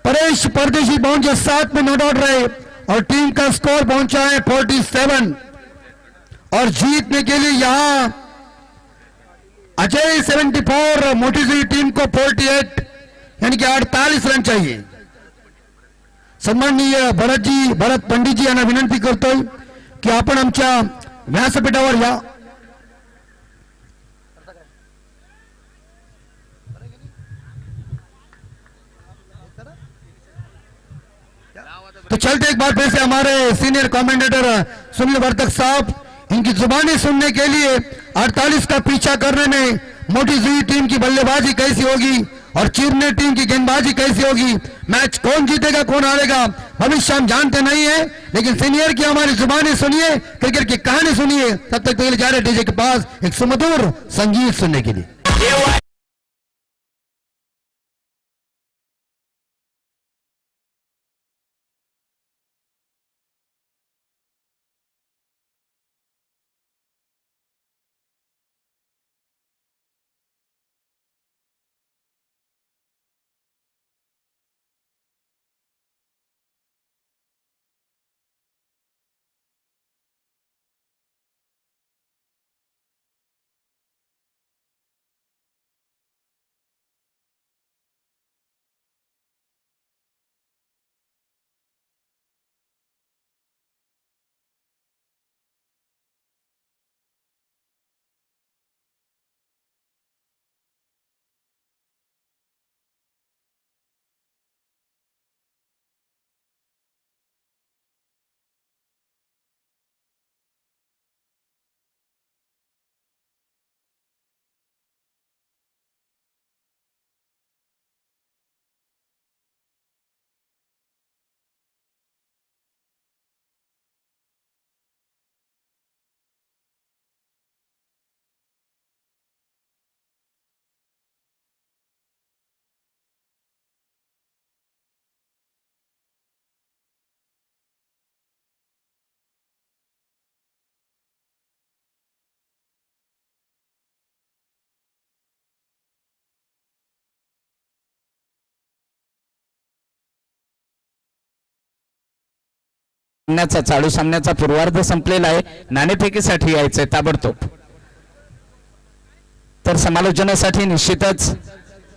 परेश परदेशी पहुंचे 7 में नॉट आउट रहे और टीम का स्कोर पहुंचा है 47। और जीतने के लिए यहां अजय 74, मोटी टीम को 48 यानी कि 48 रन चाहिए। सन्माननीय भरत पंडित जी यांना विनंती करतोय की आपण आमच्या व्यासपीठावर या। तो चलते एक बार फिर से हमारे सीनियर कमेंटेटर सुनील वर्तक साहब, इनकी जुबानी सुनने के लिए 48 का पीछा करने में मोटी जुई टीम की बल्लेबाजी कैसी होगी और चीरने टीम की गेंदबाजी कैसी होगी, मैच कौन जीतेगा कौन हारेगा भविष्य हम जानते नहीं है, लेकिन सीनियर की हमारी जुबानी सुनिए, क्रिकेट की कहानी सुनिए। तब तक तो जा रहे डीजे के पास एक सुमधुर संगीत सुनने के लिए। सामन्याचा चालू सामन्याचा पूर्वार्ध संपलेला आहे. नाणेफेकीसाठी यायचंय ताबडतोब. तर समालोचनासाठी निश्चितच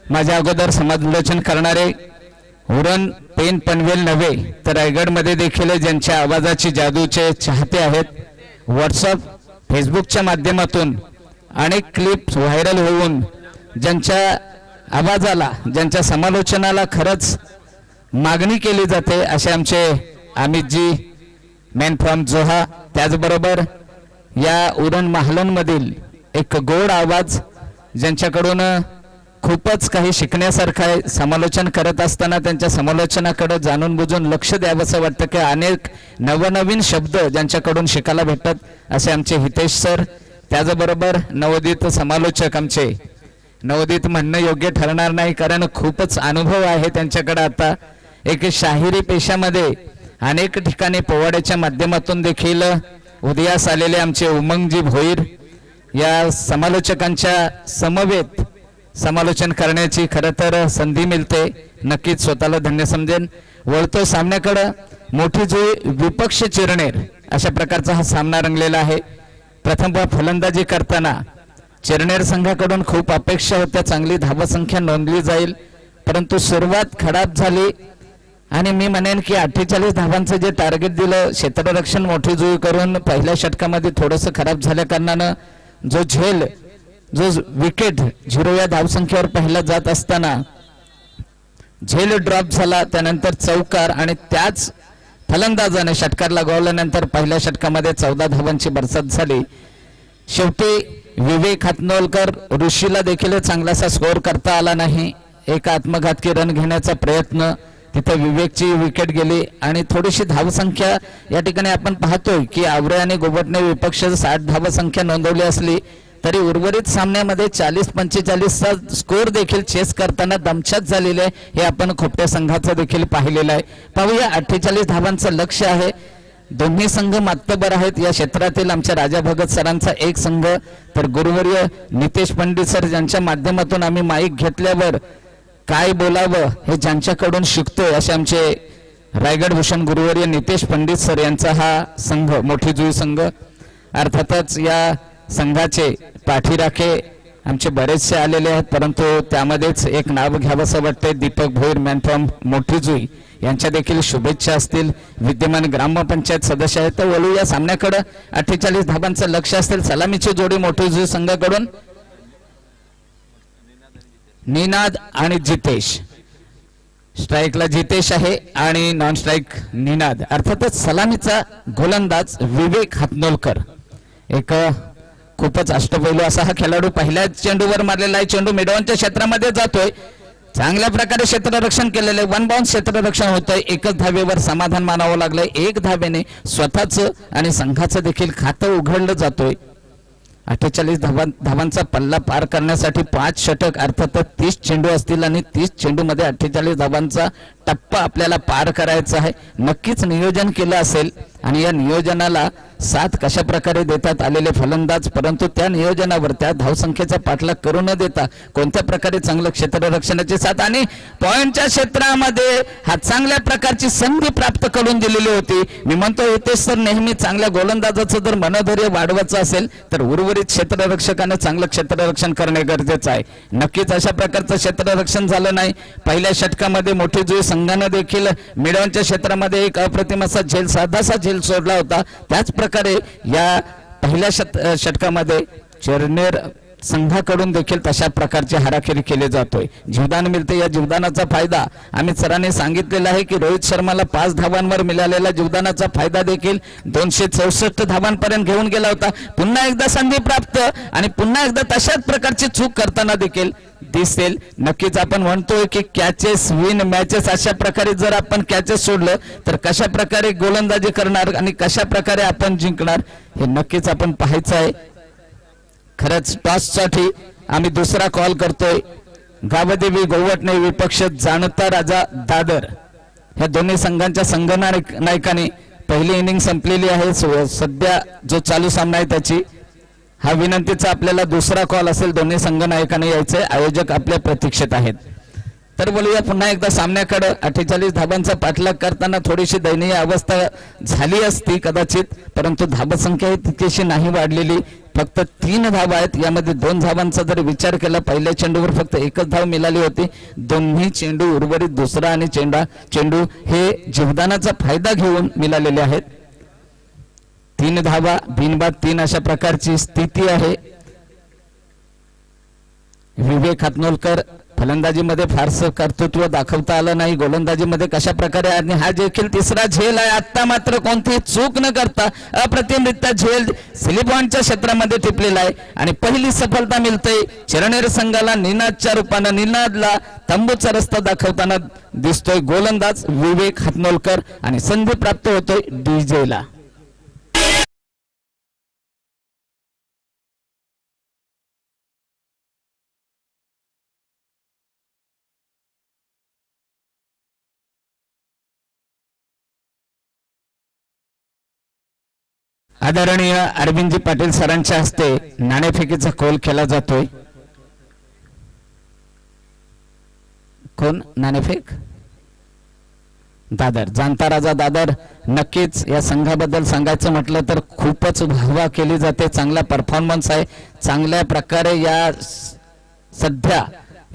माझ्या अगोदर समालोचन करणारे उरण पेन पनवेल नव्हे तर रायगडमध्ये देखील ज्यांच्या आवाजाची जादूचे चाहते आहेत. व्हॉट्सअप फेसबुकच्या माध्यमातून अनेक क्लिप्स व्हायरल होऊन ज्यांच्या आवाजाला ज्यांच्या समालोचनाला खरंच मागणी केली जाते असे आमचे अमितजी मॅन फ्रॉम जोहा. त्याचबरोबर या उरण महालनमधील एक गोड आवाज ज्यांच्याकडून खूपच काही शिकण्यासारखं आहे. समालोचन करत असताना त्यांच्या समालोचनाकडे जाणून बुजून लक्ष द्यावंसं वाटतं की अनेक नवनवीन शब्द ज्यांच्याकडून शिकायला भेटतात असे आमचे हितेश सर. त्याचबरोबर नवोदित समालोचक आमचे नवोदित म्हणणं योग्य ठरणार नाही कारण खूपच अनुभव आहे त्यांच्याकडे. आता एक शाहिरी पेशामध्ये अनेक ठिकाणी पोवाड्याच्या माध्यमातून देखील उदयास आलेले आमचे उमंगजी भोईर या समालोचकांच्या समवेत समालोचन करण्याची खरं तर संधी मिळते. नक्कीच स्वतःला धन्य समजेन. वळतो सामन्याकडे मोठी जुई विपक्ष चिरनेर अशा प्रकारचा हा सामना रंगलेला आहे. प्रथम फलंदाजी करताना चिरनेर संघाकडून खूप अपेक्षा होत्या, चांगली धावसंख्या नोंदली जाईल, परंतु सुरुवात खराब झाली आणि मी म्हणेन की 48 धावांचं जे टार्गेट दिलं क्षेत्ररक्षण मोठी जुई करून पहिल्या षटकामध्ये थोडंसं खराब झाल्या कारणानं जो विकेट 0 या धावसंख्येवर पहिला जात असताना झेल ड्रॉप झाला. त्यानंतर चौकार आणि त्याच फलंदाजाने षटकार लगावल्यानंतर पहिल्या षटकामध्ये 14 धावांची बरसात झाली. शेवटी विवेक हातनोलकर ऋषीला देखील चांगलासा स्कोअर करता आला नाही. एक आत्मघातकी रन घेण्याचा प्रयत्न तिथे विवेकची विकेट गेली आणि थोडीशी धावसंख्या या ठिकाणी आपण पाहतोय की आवरे आणि गोबटने विपक्ष 60 धावसंख्या नोंदवली असली तरी उर्वरित सामन्यामध्ये 40-45चा स्कोअर देखील चेस करताना दमछाक झालेले हे आपण खोपट्या संघाचं देखील पाहिलेलं आहे. पाहूया 48 धावांचं लक्ष्य आहे. दोन्ही संघ मातबर आहेत. या क्षेत्रातील आमच्या राजा भगत सरांचा एक संघ तर गुरुवर्य नितेश पंडित सर ज्यांच्या माध्यमातून आम्ही माईक घेतल्यावर काय बोलावं हे ज्यांच्याकडून शिकतोय असे आमचे रायगड भूषण गुरुवर्य नितेश पंडित सर यांचा हा संघ मोठी जुई संघ. अर्थातच या संघाचे पाठीराखे आमचे बरेचसे आलेले आहेत, परंतु त्यामध्येच एक नाव घ्यावंसं वाटतंय. दीपक भोईर मॅन फ्रॉम मोठी जुई यांच्या देखील शुभेच्छा असतील. विद्यमान ग्रामपंचायत सदस्य आहेत. तर वळू या सामन्याकडे 48 धाबांचं लक्ष असतील. सलामीची जोडी मोठी जुई संघाकडून निनाद आणि जितेश. स्ट्राईकला जितेश आहे आणि नॉन स्ट्राईक निनाद. अर्थातच सलामीचा गोलंदाज विवेक हातनोलकर एक खूपच अष्टपैलू असा हा खेळाडू. पहिल्या चेंडूवर मारलेला आहे. चेंडू मिडॉनच्या क्षेत्रामध्ये जातोय. चांगल्या प्रकारे क्षेत्ररक्षण केलेलं आहे. 1 बाउन्स क्षेत्ररक्षण होतंय. एकच धावेवर समाधान मानावं लागलंय. एक धावेने स्वतःचं आणि संघाचं देखील खातं उघडलं जातोय. 48 धावांचा पल्ला पार करण्यासाठी 5 षटक अर्थात 30 चेंडू असतील आणि 30 चेंडूमध्ये 48 धावांचा टप्पा आपल्याला पार करायचा आहे. नक्कीच नियोजन केलं असेल आणि या नियोजनाला साथ कशा प्रकारे देतात आलेले फलंदाज, परंतु त्या नियोजनावर त्या धावसंख्येचा पाठलाग करू न देता कोणत्या प्रकारे चांगलं क्षेत्ररक्षणाची साथ आणि पॉइंटच्या क्षेत्रामध्ये हा चांगल्या प्रकारची संधी प्राप्त करून दिलेली होती. मी म्हणतो हितेश सर नेहमी चांगल्या गोलंदाजाचं जर मनोधैर्य वाढवायचं असेल तर उर्वरित क्षेत्ररक्षकाने चांगलं क्षेत्ररक्षण करणे गरजेचं आहे. नक्कीच अशा प्रकारचं क्षेत्ररक्षण झालं नाही. पहिल्या षटकामध्ये मोठी जुई संघाने देखील मिडॉनच्या क्षेत्रामध्ये एक अप्रतिम असा झेल साधासा झेल सोडला होता. त्याच प्रकारे या पहिल्या षटकामध्ये चिरनेर संघाकडून देखील तशा प्रकारची हाराखीरी केली जातोय. जीवदान मिळते. या जीवदानाचा फायदा आम्ही सरांनी सांगितलेला आहे की रोहित शर्माला 5 धावांवर मिळालेला जीवदानाचा फायदा देखील 264 धावांपर्यंत घेऊन गेला होता. पुन्हा एकदा संधी प्राप्त आणि पुन्हा एकदा तशाच प्रकारची चूक करताना देखील दिसेल. नक्कीच आपण म्हणतोय की कॅचेस विन मॅचेस. अशा प्रकारे जर आपण कॅचेस सोडलं तर कशा प्रकारे गोलंदाजी करणार आणि कशा प्रकारे आपण जिंकणार हे नक्कीच आपण पाहायचं आहे. खरंच टॉससाठी आम्ही दुसरा कॉल करतोय. गावदेवी गोवटणे विपक्ष जाणता राजा दादर ह्या दोन्ही संघांच्या संघनायकांनी पहिली इनिंग संपलेली आहे. सध्या जो चालू सामना आहे त्याची हा विनंतीचा आपल्याला दुसरा कॉल असेल. दोन्ही संघनायकांनी यायचे. आयोजक आपल्या प्रतीक्षेत आहेत. तर बोलूया पुन्हा एकदा सामन्याकडे. 48 धाबांचा पाठलाग करताना थोडीशी दयनीय अवस्था झाली असती कदाचित, परंतु धाबसंख्या ही तितकीशी नाही वाढलेली. फक्त 3 धाबा आहेत, यामध्ये 2 धाबांचा जर विचार केला, पहिल्या चेंडूवर फक्त एकच धाव मिळाली होती. दोन्ही चेंडू उर्वरित दुसरा आणि चेंडू हे जीवदानाचा फायदा घेऊन मिळालेले आहेत. 3 धाबा बिनबाद 3 अशा प्रकारची स्थिती आहे. विवेक हातनोलकर फलंदाजीमध्ये फारसं कर्तृत्व दाखवता आलं नाही. गोलंदाजीमध्ये कशा प्रकारे, आणि हा देखील तिसरा झेल आहे. आता मात्र कोणतीही चूक न करता अप्रतिमरित्या झेल स्लिप पॉइंटच्या क्षेत्रामध्ये टिपलेला आहे आणि पहिली सफलता मिळते चिरनेर संघाला. निनादच्या रूपानं निनादला तंबूचा रस्ता दाखवताना दिसतोय गोलंदाज विवेक हातनोलकर आणि संधी प्राप्त होतोय डीजेला. आदरणीय अरविंदजी पाटील सरांच्या हस्ते नाणेफेकीचा कौल केला जातोय. कोण नाणेफेक? दादर, जाणता राजा दादर. नक्कीच या संघाबद्दल सांगायचं म्हटलं तर खूपच वाहवा केली जाते. चांगला परफॉर्मन्स आहे. चांगल्या प्रकारे या सध्या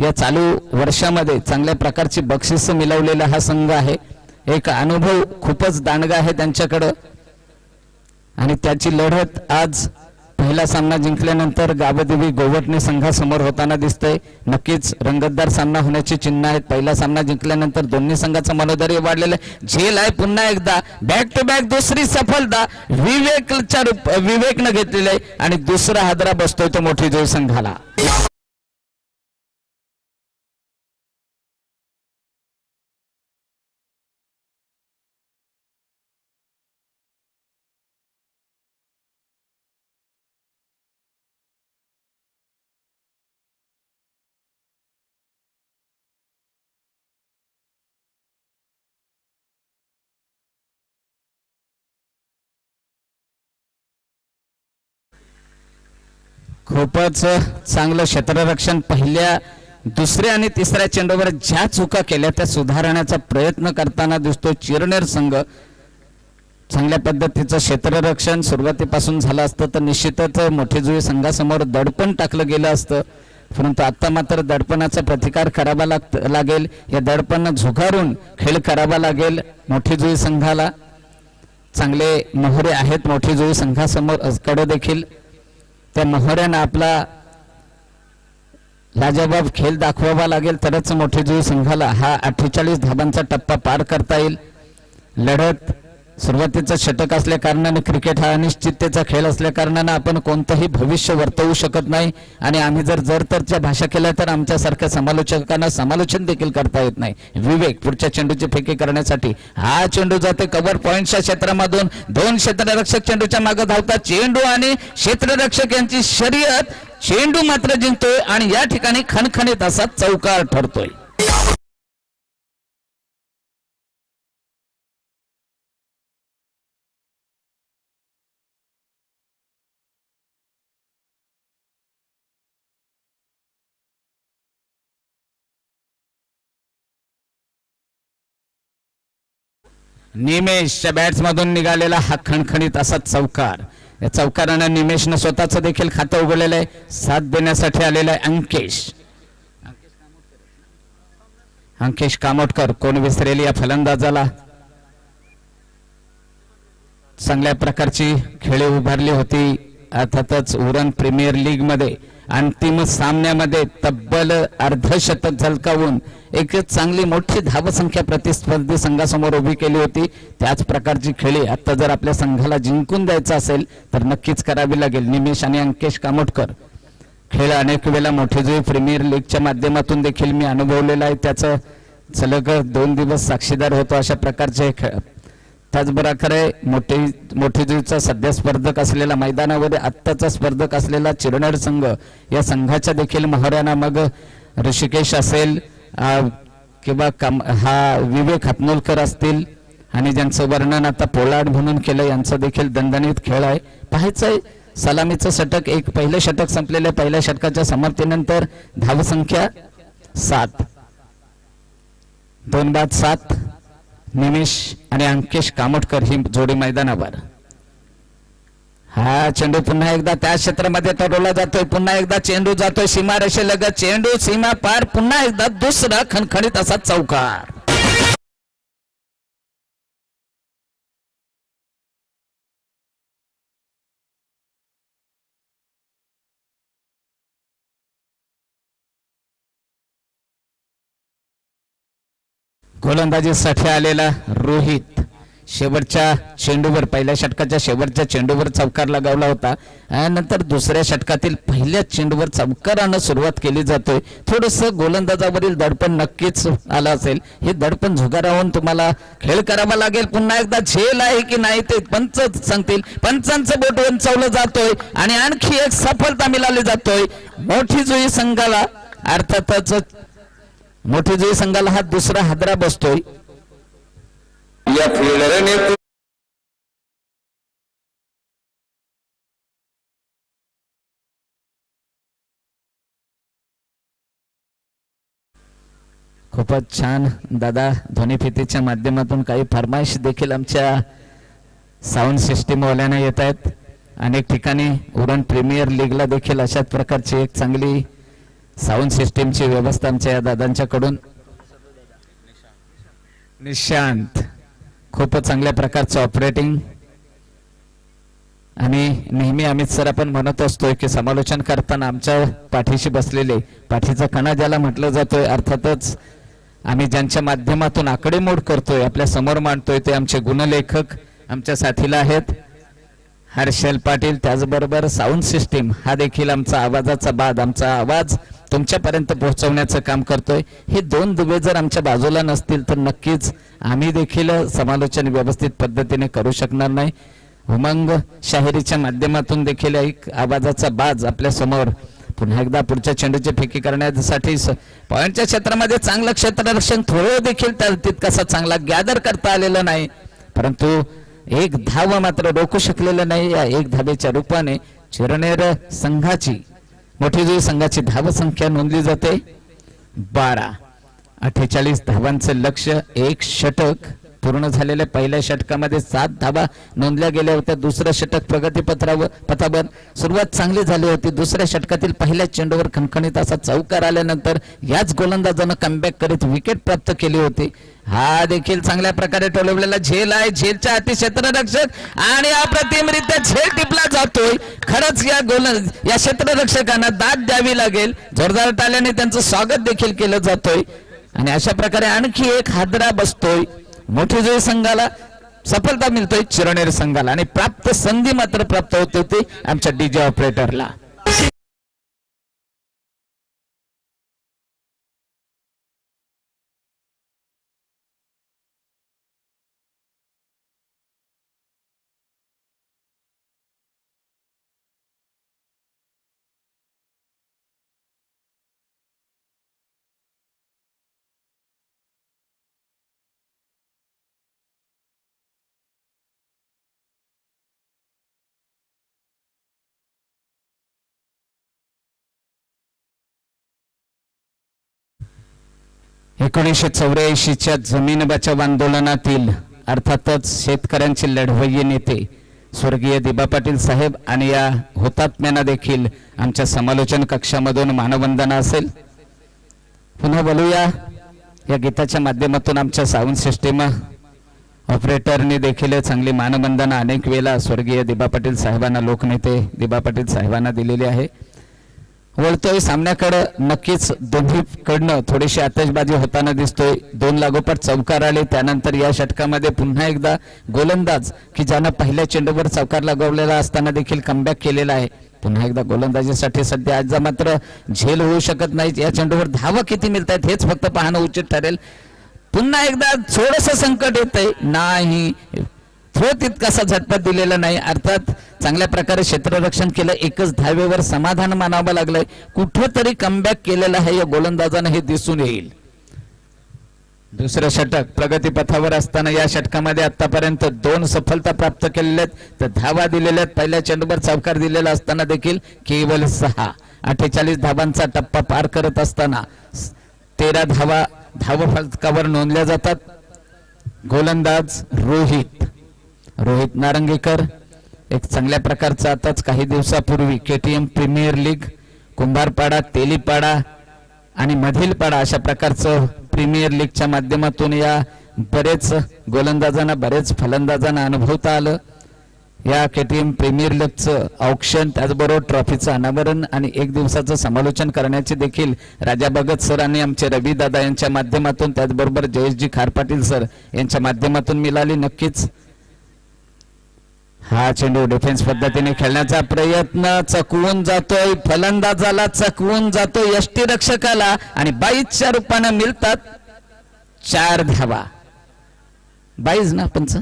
या चालू वर्षामध्ये चांगल्या प्रकारची बक्षीस मिळवलेला हा संघ आहे. एक अनुभव खूपच दांडगा आहे त्यांच्याकडं आणि त्याची लढत आज पहिला सामना जिंकल्यानंतर गावदेवी गोवटणे संघासमोर होताना दिसतंय. नक्कीच रंगतदार सामना होण्याची चिन्ह आहेत. पहिला सामना जिंकल्यानंतर दोन्ही संघाचं मनोधैर्य वाढलेलं आहे. झेल आहे पुन्हा एकदा, बॅक टू बॅक दुसरी सफलता विवेकनं घेतलेली आहे आणि दुसरा हादरा बसतोय तो मोठी जोई संघाला. खूपच चांगलं क्षेत्ररक्षण. पहिल्या, दुसऱ्या आणि तिसऱ्या चेंडूवर ज्या चुका केल्या त्या सुधारण्याचा प्रयत्न करताना दिसतो चिरनेर संघ. चांगल्या पद्धतीचं क्षेत्ररक्षण सुरुवातीपासून झालं असतं तर निश्चितच मोठी जुई संघासमोर दडपण टाकलं गेलं असतं, परंतु आता मात्र दडपणाचा प्रतिकार करावा लागेल. या दडपण झुगारून खेळ करावा लागेल मोठी जुई संघाला. चांगले मोहरे आहेत मोठी जुई संघासमोर कडे देखील. त्या मोहऱ्यानं आपला लाजवाब खेळ दाखवावा लागेल तरच मोठी जुई संघाला हा 48 धाबांचा टप्पा पार करता येईल. लढत सुरुवातीचं षटक असल्या कारणाने क्रिकेट हा अनिश्चिततेचा खेळ असल्या कारणाने आपण कोणतंही भविष्य वर्तवू शकत नाही आणि आम्ही जर तरच्या भाषा केल्या तर आमच्यासारख्या समालोचकांना समालोचन देखील करता येत नाही. विवेक पुढच्या चेंडूची फेकी करण्यासाठी हा चेंडू जाते कव्हर पॉइंटच्या क्षेत्रामधून. 2 क्षेत्ररक्षक चेंडूच्या मागे धावतात. चेंडू आणि क्षेत्ररक्षक यांची शर्यत. चेंडू मात्र जिंकतोय आणि या ठिकाणी खणखणीत असा चौकार ठरतोय. निमेशच्या बॅट्समधून निघालेला हा खणखणीत असा चौकार. या चौकारानं निमेशनं स्वतःचं देखील खातं उघडलेलं आहे. साथ देण्यासाठी आलेला आहे अंकेश कामोटकर. कोण विसरेल या फलंदाजाला. चांगल्या प्रकारची खेळी उभारली होती. अर्थातच उरण प्रीमियर लीग मध्ये अंतिम सामन्यामध्ये तब्बल अर्धशतक झळकावून एक चांगली मोठी धावसंख्या प्रतिस्पर्धी संघासमोर उभी केली होती. त्याच प्रकारची खेळी आता जर आपल्या संघाला जिंकून द्यायचा असेल तर नक्कीच करावी लागेल. निमेश आणि अंकेश कामोटकर खेळ अनेक वेळा मोठी जुई प्रीमियर लीगच्या माध्यमातून देखील मी अनुभवलेला आहे. त्याचं सलग 2 दिवस साक्षीदार होतो अशा प्रकारचे खेळ. त्याचप्रकारे मोठी जुईचा सध्या स्पर्धक असलेला मैदानामध्ये आत्ताचा स्पर्धक असलेला चिरनेर संघ या संघाच्या देखील मोहऱ्याना मग ऋषिकेश असेल किंवा हा विवेक हातनोलकर असतील आणि ज्यांचं वर्णन आता पोलार्ड म्हणून केलं यांचा देखील दणदणीत खेळ आहे. पाहायचंय सलामीचं षटक. एक पहिलं षटक संपलेलं. पहिल्या षटकाच्या समाप्तीनंतर धावसंख्या 7. 2 बाद 7 निमिष आणि अंकेश कामोटकर ही जोडी मैदानावर. हा चेंडू पुन्हा एकदा त्या क्षेत्रामध्ये ठरवला जातोय. पुन्हा एकदा चेंडू जातोय सीमारेषेलगत. चेंडू सीमा पार. पुन्हा एकदा दुसरा खणखणीत असा चौकार. गोलंदाजीसाठी आलेला रोहित शेवटच्या चेंडूवर, पहिल्या षटकाच्या शेवटच्या चेंडूवर चौकार लगावला होता. नंतर दुसऱ्या षटकातील पहिल्या चेंडूवर चौकारानं सुरुवात केली जातोय. थोडंसं गोलंदाजावरील दडपण नक्कीच आलं असेल. हे दडपण झुगारावून तुम्हाला खेळ करावा लागेल. पुन्हा एकदा झेल आहे की नाही ते पंच सांगतील. पंचांचं बोट उंचावलं जातोय आणि आणखी एक सफलता मिळाली जातोय मोठी जुई संघाला. अर्थातच मोठी जुई संघाला हा दुसरा हादरा बसतोय. या फिल्डरने खूपच छान दादा. ध्वनिफितीच्या माध्यमातून काही फरमाईश देखील आमच्या साऊंड सिस्टीम वाल्यांना येत आहेत. अनेक ठिकाणी उरण प्रीमियर लीगला देखील अशाच प्रकारची एक चांगली साऊंड सिस्टीमची व्यवस्था आमच्या या दादांच्याकडून. निशांत खूपच चांगल्या प्रकारचं ऑपरेटिंग. आणि नेहमी अमित सर आपण म्हणत असतोय की समालोचन करताना आमच्या पाठीशी बसलेले, पाठीचा कणा ज्याला म्हटलं जातोय, अर्थातच आम्ही ज्यांच्या माध्यमातून आकडेमोड करतोय, आपल्या समोर मांडतोय, ते आमचे गुणलेखक आमच्या साथीला आहेत हर्षल पाटील. त्याचबरोबर साऊंड सिस्टीम हा देखील आमचा आवाजाचा बाद, आमचा आवाज तुमच्यापर्यंत पोहोचवण्याचं काम करतोय. हे दोन दुवे जर आमच्या बाजूला नसतील तर नक्कीच आम्ही देखील समालोचन व्यवस्थित पद्धतीने करू शकणार नाही. उमंग शाहिरीच्या माध्यमातून देखील एक आवाजाचा बाज आपल्या समोर. पुन्हा एकदा पुढच्या चेंडूची फेकी करण्यासाठी पॉइंटच्या क्षेत्रामध्ये चांगलं क्षेत्ररक्षण थोडं देखील तितकासा चांगला गॅदर करता आलेलं नाही. परंतु एक धाव मात्र रोखू शकलेलं नाही. या एक धावेच्या रूपाने चिरनेर संघाची, मोठी जुई संघाची धाव संख्या नोंदली जाते 12. 48 धावांचं लक्ष्य. एक षटक पूर्ण झालेल्या पहिल्या षटकामध्ये 7 धावा नोंदल्या गेल्या होत्या. दुसरं षटक पथावर सुरुवात चांगली झाली होती. दुसऱ्या षटकातील पहिल्या चेंडूवर खणखणीत असा चौकार आल्यानंतर याच गोलंदाजानं कमबॅक करीत विकेट प्राप्त केली होती. हा देखील चांगल्या प्रकारे टोलवलेला झेल आहे. झेलच्या हाती क्षेत्ररक्षक आणि अप्रतिमरित्या झेल टिपला जातोय. खरंच या क्षेत्ररक्षकांना दाद द्यावी लागेल. जोरदार टाळ्याने त्यांचं स्वागत देखील केलं जातोय. आणि अशा प्रकारे आणखी एक हादरा बसतोय. मोठी जुई संघाला सफलता मिळतोय चिरनेर संघाला. आणि प्राप्त संधी मात्र प्राप्त होत होती आमच्या डीजे ऑपरेटरला. च्या जमीन बचाव आंदोलनातील अर्थातच शेतकऱ्यांचे लढवय्ये नेते स्वर्गीय दिबा पाटील साहेब आणि या हुतात्म्यांना देखील आमच्या समालोचन कक्षामधून मानवंदना असेल. पुन्हा बोलूया या गीताच्या माध्यमातून आमच्या साऊंड सिस्टीम ऑपरेटरने देखील चांगली मानवंदना अनेक वेळा स्वर्गीय दिबा पाटील साहेबांना, लोकनेते दिबा पाटील साहेबांना दिलेली आहे. वळतोय सामन्याकडे. नक्कीच दोन्हीकडनं थोडीशी आतषबाजी होताना दिसतोय. 2 लागोपाठ चौकार आले. त्यानंतर या षटकामध्ये पुन्हा एकदा गोलंदाज की ज्यानं पहिल्या चेंडूवर चौकार लगवलेला असताना देखील कमबॅक केलेला आहे. पुन्हा एकदा गोलंदाजीसाठी सध्या आज मात्र झेल होऊ शकत नाही. या चेंडूवर धावा किती मिळत आहेत हेच फक्त पाहणं उचित ठरेल. पुन्हा एकदा थोडंसं संकट येतंय. नाही, थ्रो तितकासा झटपट दिलेला नाही. अर्थात चांगल्या प्रकारे क्षेत्ररक्षण केलं. एकच धावेवर समाधान मानावं लागलंय. कुठंतरी कमबॅक केलेलं आहे या गोलंदाजानं हे दिसून येईल. दुसरं षटक प्रगतीपथावर असताना या षटकामध्ये आतापर्यंत 2 सफलता प्राप्त केलेल्या आहेत. तर धावा दिलेल्या आहेत. पहिल्या चेंडूवर चौकार दिलेला असताना देखील केवळ 6. 48 धावांचा टप्पा पार करत असताना 13 धावा धावफलकावर नोंदल्या जातात. गोलंदाज रोहित नारंगीकर एक चांगल्या प्रकारचा आताच काही दिवसापूर्वी KTM प्रीमियर लीग कुंभारपाडा, तेलीपाडा आणि मधीलपाडा अशा प्रकारचं प्रीमियर लीगच्या माध्यमातून या बरेच गोलंदाजांना बरेच फलंदाजांना अनुभवता आलं. या KTM प्रीमियर लीगचं औक्षण त्याचबरोबर ट्रॉफीचं अनावरण आणि एक दिवसाचं समालोचन करण्याची देखील राजा भगत सर आणि आमचे रवी दादा यांच्या माध्यमातून त्याचबरोबर जयेशजी खार पाटील सर यांच्या माध्यमातून मिळाली. नक्कीच हा चेंडू डिफेन्स पद्धतीने खेळण्याचा प्रयत्न चकवून जातोय, फलंदाजाला चकवून जातोय, यष्टीरक्षकाला आणि 22च्या रूपाने मिळतात 4 धावा. 22 ना पंच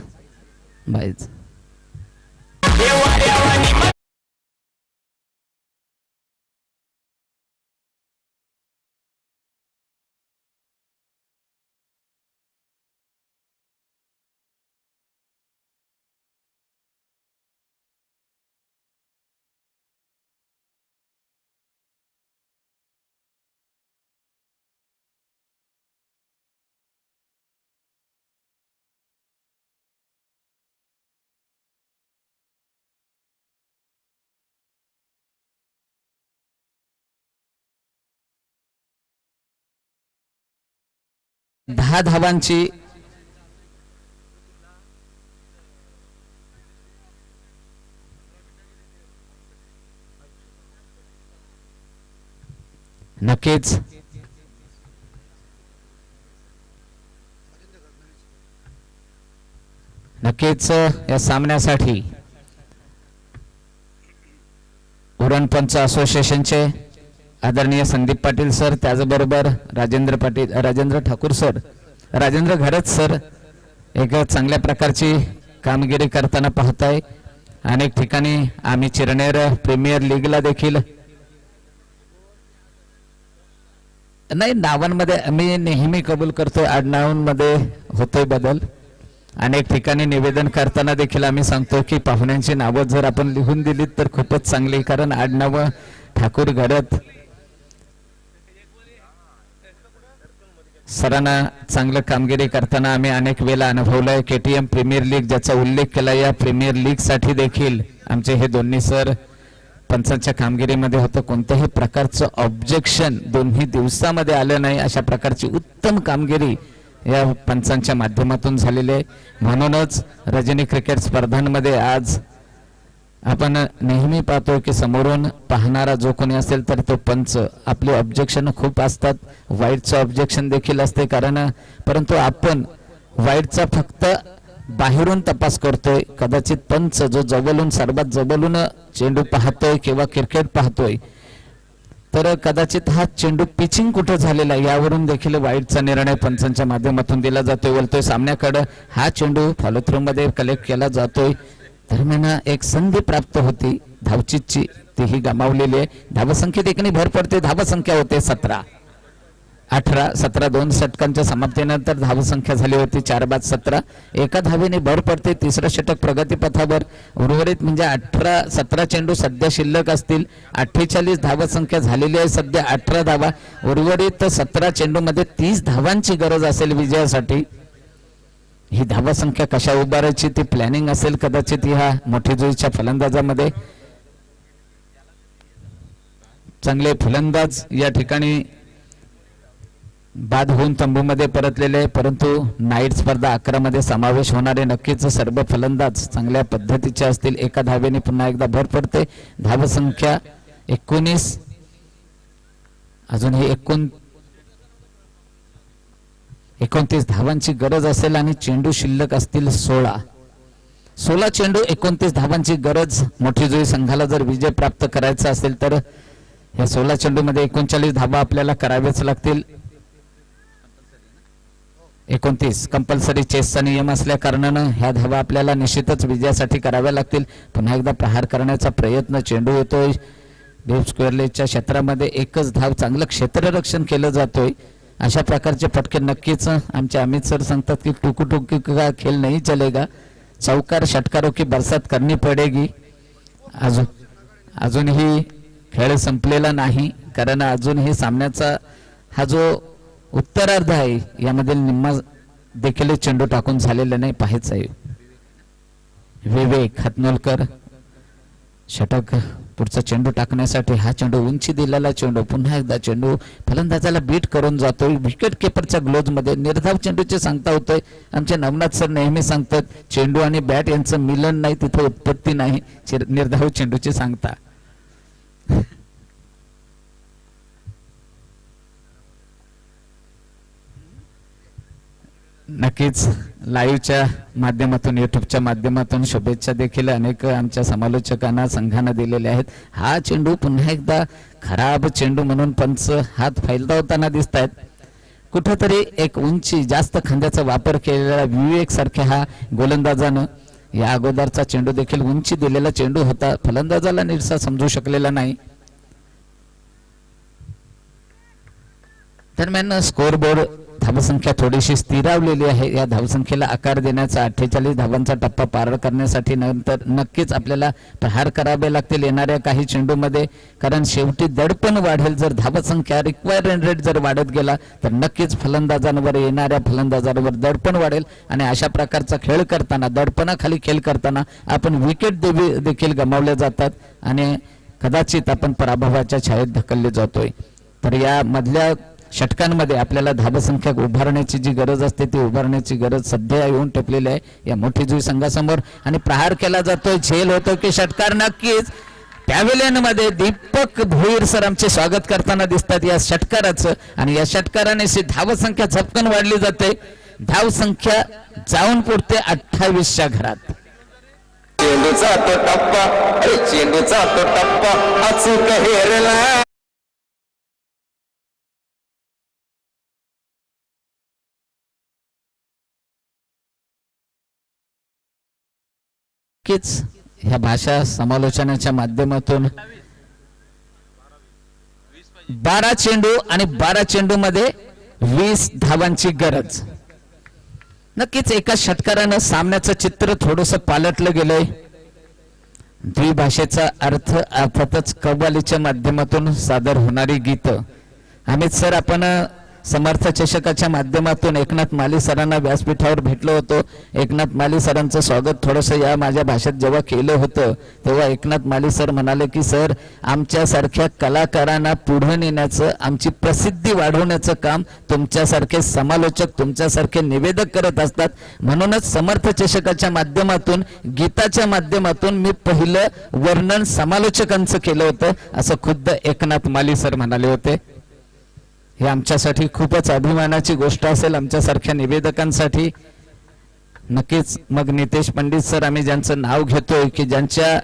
22. दहा धावांची नक्कीच या सामन्यासाठी उरणपंच असोसिएशनचे आदरणीय संदीप पाटील सर, त्याचबरोबर राजेंद्र ठाकूर सर, राजेंद्र घरत सर एक चांगल्या प्रकारची कामगिरी करताना पाहताय. अनेक ठिकाणी आम्ही चिरनेर प्रीमियर लीगला देखील नाही नावांमध्ये मी नेहमी कबूल करतोय, आडनावांमध्ये होतोय बदल. अनेक ठिकाणी निवेदन करताना देखील आम्ही सांगतो की पाहुण्यांची नावं जर आपण लिहून दिलीत तर खूपच चांगली, कारण आडनावं ठाकूर घरत सरांना चांगलं कामगिरी करताना आम्ही अनेक वेळा अनुभवलंय. KTM प्रीमियर लीग ज्याचा उल्लेख केला, या प्रीमियर लीग साठी देखील आमचे हे दोन्ही सर पंचांच्या कामगिरीमध्ये होतं. कोणत्याही प्रकारचं ऑब्जेक्शन दोन्ही दिवसामध्ये आलं नाही, अशा प्रकारची उत्तम कामगिरी या पंचांच्या माध्यमातून झालेली आहे. म्हणूनच रजनी क्रिकेट स्पर्धांमध्ये आज आपण नेहमी पाहतो की समोरून पाहणारा जो कोणी असेल तर तो पंच, आपले ऑब्जेक्शन खूप असतात, वाईटचं ऑब्जेक्शन देखील असते, परंतु आपण वाईटचा फक्त बाहेरून तपास करतोय. कदाचित पंच जो जवळून सर्वात जवळून चेंडू पाहतोय किंवा क्रिकेट पाहतोय तर कदाचित हा चेंडू पिचिंग कुठे झालेला आहे यावरून देखील वाईटचा निर्णय पंचांच्या माध्यमातून दिला जातोय. बोलतोय सामन्याकडे हा चेंडू फॉलोथ्रू मध्ये कलेक्ट केला जातोय. दरम्यान एक संधी प्राप्त होती धावचीची, तीही गमावलेली आहे. धावसंख्येत एकने भर पडते, धावसंख्या होते 17 2 षटकांच्या समाप्तीनंतर धावसंख्या झाली होती 4 बाद 17. एका धावेने भर पडते. तिसरं षटक प्रगतीपथावर. उर्वरित म्हणजे 17 चेंडू सध्या शिल्लक असतील. 48 धावसंख्या झालेली आहे सध्या 18 धावा. उर्वरित 17 चेंडू मध्ये 30 धावांची गरज असेल विजयासाठी. ही धावसंख्या कशा उभारायची ती प्लॅनिंग असेल कदाचित ह्या मोठी जुईच्या फलंदाजामध्ये. चांगले फलंदाज या ठिकाणी बाद होऊन तंबूमध्ये परतलेले, परंतु नाईट स्पर्धा 11 मध्ये समावेश होणारे नक्कीच सर्व फलंदाज चांगल्या पद्धतीचे असतील. एका धावेने पुन्हा एकदा भर पडते. धावसंख्या 19, अजूनही 29 धावांची गरज असेल आणि चेंडू शिल्लक असतील 16 चेंडू 29 धावांची गरज. मोठी जुई संघाला जर विजय प्राप्त करायचा असेल तर या 16 चेंडू मध्ये 39 धावा आपल्याला कराव्याच लागतील. 29 कंपल्सरी चेसचा नियम असल्या कारणानं ह्या धावा आपल्याला निश्चितच विजयासाठी कराव्या लागतील. पुन्हा एकदा प्रहार करण्याचा प्रयत्न, चेंडू येतोय डीप स्क्वेअर लेगच्या क्षेत्रामध्ये, एकच धाव, चांगलं क्षेत्ररक्षण केलं जातोय. अशा प्रकारचे फटके नक्कीच आमचे अमित सर सांगतात की टुकू टुकी का खेळ नाही चलेगा, चौकार षटकारों की बरसात करनी पडेगी. अजूनही खेळ संपलेला नाही, कारण अजूनही सामन्याचा हा जो उत्तरार्ध आहे यामध्ये निम्मा देखील चेंडू टाकून झालेला नाही पाहायचं आहे. विवेक हातनोलकर षटक पुढचा चेंडू टाकण्यासाठी हा चेंडू उंची दिलेला चेंडू पुन्हा एकदा चेंडू फलंदाजाला बीट करून जातोय. विकेट किपरच्या ग्लोज मध्ये निर्धाव चेंडूची सांगता होतोय. आमचे नवनाथ सर नेहमी सांगतात चेंडू आणि बॅट यांचं मिलन नाही तिथे उत्पत्ती नाही. निर्धाव चेंडूची सांगता. नक्कीच लाईव्हच्या माध्यमातून युट्यूबच्या माध्यमातून शुभेच्छा देखील अनेक आमच्या समालोचकांना संघानं दिलेल्या आहेत. हा चेंडू पुन्हा एकदा खराब चेंडू म्हणून पंच हात फैलवताना दिसत आहेत. कुठेतरी एक उंची जास्त खांद्याचा वापर केलेला विवेक सारख्या हा गोलंदाजानं या अगोदरचा चेंडू देखील उंची दिलेला चेंडू होता. फलंदाजाला नीटसा समजू शकलेला नाही. दरम्यान स्कोरबोर्ड धावसंख्या थोडीशी स्थिरावलेली आहे. या धावसंख्येला आकार देण्याचा 48 धावांचा टप्पा पार करण्यासाठी नंतर नक्कीच आपल्याला प्रहार करावे लागतील येणाऱ्या काही चेंडूमध्ये. कारण शेवटी दडपण वाढेल. जर धावसंख्या रिक्वायर्ड रन रेट जर वाढत गेला तर नक्कीच फलंदाजांवर येणाऱ्या फलंदाजांवर दडपण वाढेल आणि अशा प्रकारचा खेळ करताना दडपणाखाली खेळ करताना आपण विकेट देखील गमावल्या जातात आणि कदाचित आपण पराभवाच्या छायेत ढकलले जातोय. तर या मधल्या षटकांमध्ये आपल्याला धावसंख्या उभारण्याची जी गरज असते ती उभारण्याची गरज सध्या येऊन टपलेली आहे या मोठी जुई संघासमोर. आणि प्रहार केला जातोय. झेल होतो की षटकार. नक्कीच पॅव्हिलियन मध्ये दीपक भोईर सर आमचे स्वागत करताना दिसतात या षटकाराचं. आणि या षटकाराने धावसंख्या झपकन वाढली जाते. धावसंख्या जाऊन पुढते 28च्या घरात. चेंडूचा तो टप्पा अरे चेंडूचा तो टप्पा अचूक हेरला. ह्या भाषा समालोचनाच्या माध्यमातून 12 चेंडू आणि 12 चेंडू मध्ये 20 धावांची गरज. नक्कीच एका षटकारानं सामन्याचं चित्र थोडंसं पालटलं गेलंय. द्विभाषेचा अर्थ अर्थातच कव्वालीच्या माध्यमातून सादर होणारी गीत. अमित सर आपण समर्थ चषकाच्या माध्यमातून एकनाथ माली सरांना व्यासपीठावर भेटलो होतो. एकनाथ माली सरांचं स्वागत थोडंसं या माझ्या भाषेत जेव्हा केलं होतं तेव्हा एकनाथ माली सर म्हणाले की सर आमच्यासारख्या कलाकारांना पुढे नेण्याचं आमची प्रसिद्धी वाढवण्याचं काम तुमच्यासारखे समालोचक तुमच्यासारखे निवेदक करत असतात. म्हणूनच समर्थ चषकाच्या माध्यमातून गीताच्या माध्यमातून मी पहिलं वर्णन समालोचकांचं केलं होतं असं खुद्द एकनाथ माली सर म्हणाले होते. हे आमच्यासाठी खूपच अभिमानाची गोष्ट असेल आमच्यासारख्या निवेदकांसाठी. नक्कीच मग नितेश पंडित सर आम्ही ज्यांचं नाव घेतोय की ज्यांच्या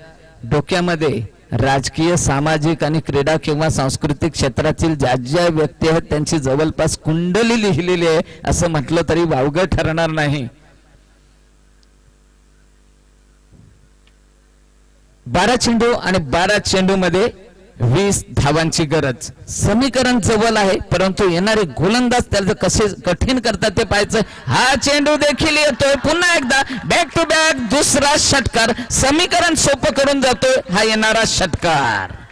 डोक्यामध्ये राजकीय सामाजिक आणि क्रीडा किंवा सांस्कृतिक क्षेत्रातील ज्या ज्या व्यक्ती आहेत त्यांची जवळपास कुंडली लिहिलेली आहे असं म्हटलं तरी वावगं ठरणार नाही. 12 चेंडू आणि 12 चेंडू मध्ये 20 धावांची गरज. समीकरण जवळ आहे परंतु येणारे गोलंदाज त्याला कसे कठीण करतात ते पाहायचं. हा चेंडू देखील येतोय. पुन्हा एकदा बॅक टू बॅक दुसरा षटकार. समीकरण सोपं करून जातोय हा येणारा षटकार.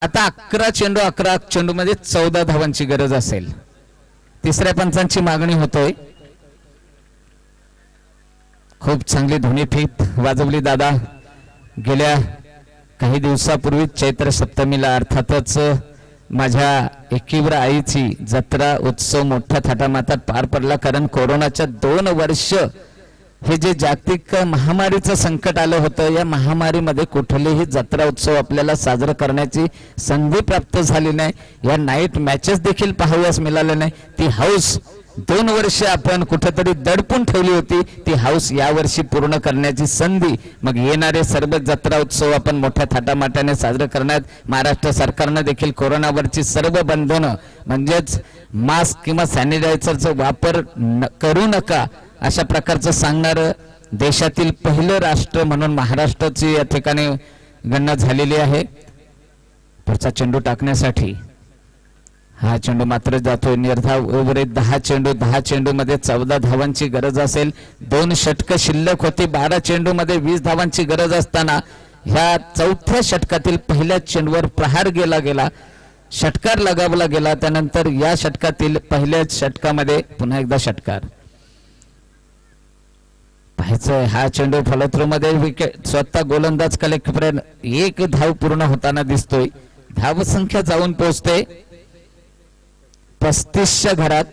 आता 11 चेंडू 11 चेंडू मध्ये 14 धावांची गरज असेल. तिसऱ्या पंचांची मागणी होतोय. खूप चांगली ध्वनिफीत वाजवली दादा. गेल्या काही दिवसापूर्वी चैत्र सप्तमीला अर्थातच माझ्या एकीवर आईची जत्रा उत्सव मोठ्या थाटामाटात पार पडला. कारण कोरोनाच्या 2 वर्ष हे जे जागतिक महामारीचं संकट आलं होतं या महामारीमध्ये कुठलेही जत्रा उत्सव आपल्याला साजरा करण्याची संधी प्राप्त झाली नाही. या नाईट मॅचेस देखील पाहाव्यास मिळाल्या नाही. ती हाऊस 2 वर्ष आपण कुठेतरी दडपून ठेवली होती. ती हाऊस यावर्षी पूर्ण करण्याची संधी. मग येणारे सर्व जत्रा उत्सव आपण मोठ्या थाटामाटाने साजरे करण्यात महाराष्ट्र सरकारनं देखील कोरोनावरची सर्व बंधनं म्हणजेच मास्क किंवा सॅनिटायझरचा वापर करू नका अशा प्रकारचं सांगणारं देशातील पहिलं राष्ट्र म्हणून महाराष्ट्राची या ठिकाणी गणना झालेली आहे. पुढचा चेंडू टाकण्यासाठी हा चेंडू मात्र जातोय निर्धाव. ओव्हरेज 10 चेंडू मध्ये 14 धावांची गरज असेल. 2 षटक शिल्लक होती. 12 चेंडू मध्ये 20 धावांची गरज असताना ह्या चौथ्या षटकातील पहिल्या चेंडूवर प्रहार गेला षटकार लगावला गेला. त्यानंतर या षटकातील पहिल्या षटकामध्ये पुन्हा एकदा षटकार पाहायचंय. हा चेंडू फॉलोथ्रू मध्ये विकेट स्वतः गोलंदाज कलेक्टपर्यंत 1 धाव पूर्ण होताना दिसतोय. धावसंख्या जाऊन पोहोचते 35च्या घरात.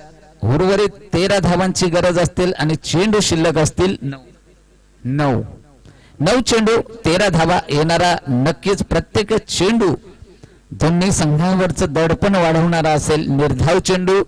उर्वरित 13 धावांची गरज असतील आणि चेंडू शिल्लक असतील 9 चेंडू 13 धावा येणारा नक्कीच प्रत्येक चेंडू दोन्ही संघावरचं दडपण वाढवणारा असेल. निर्धाव चेंडू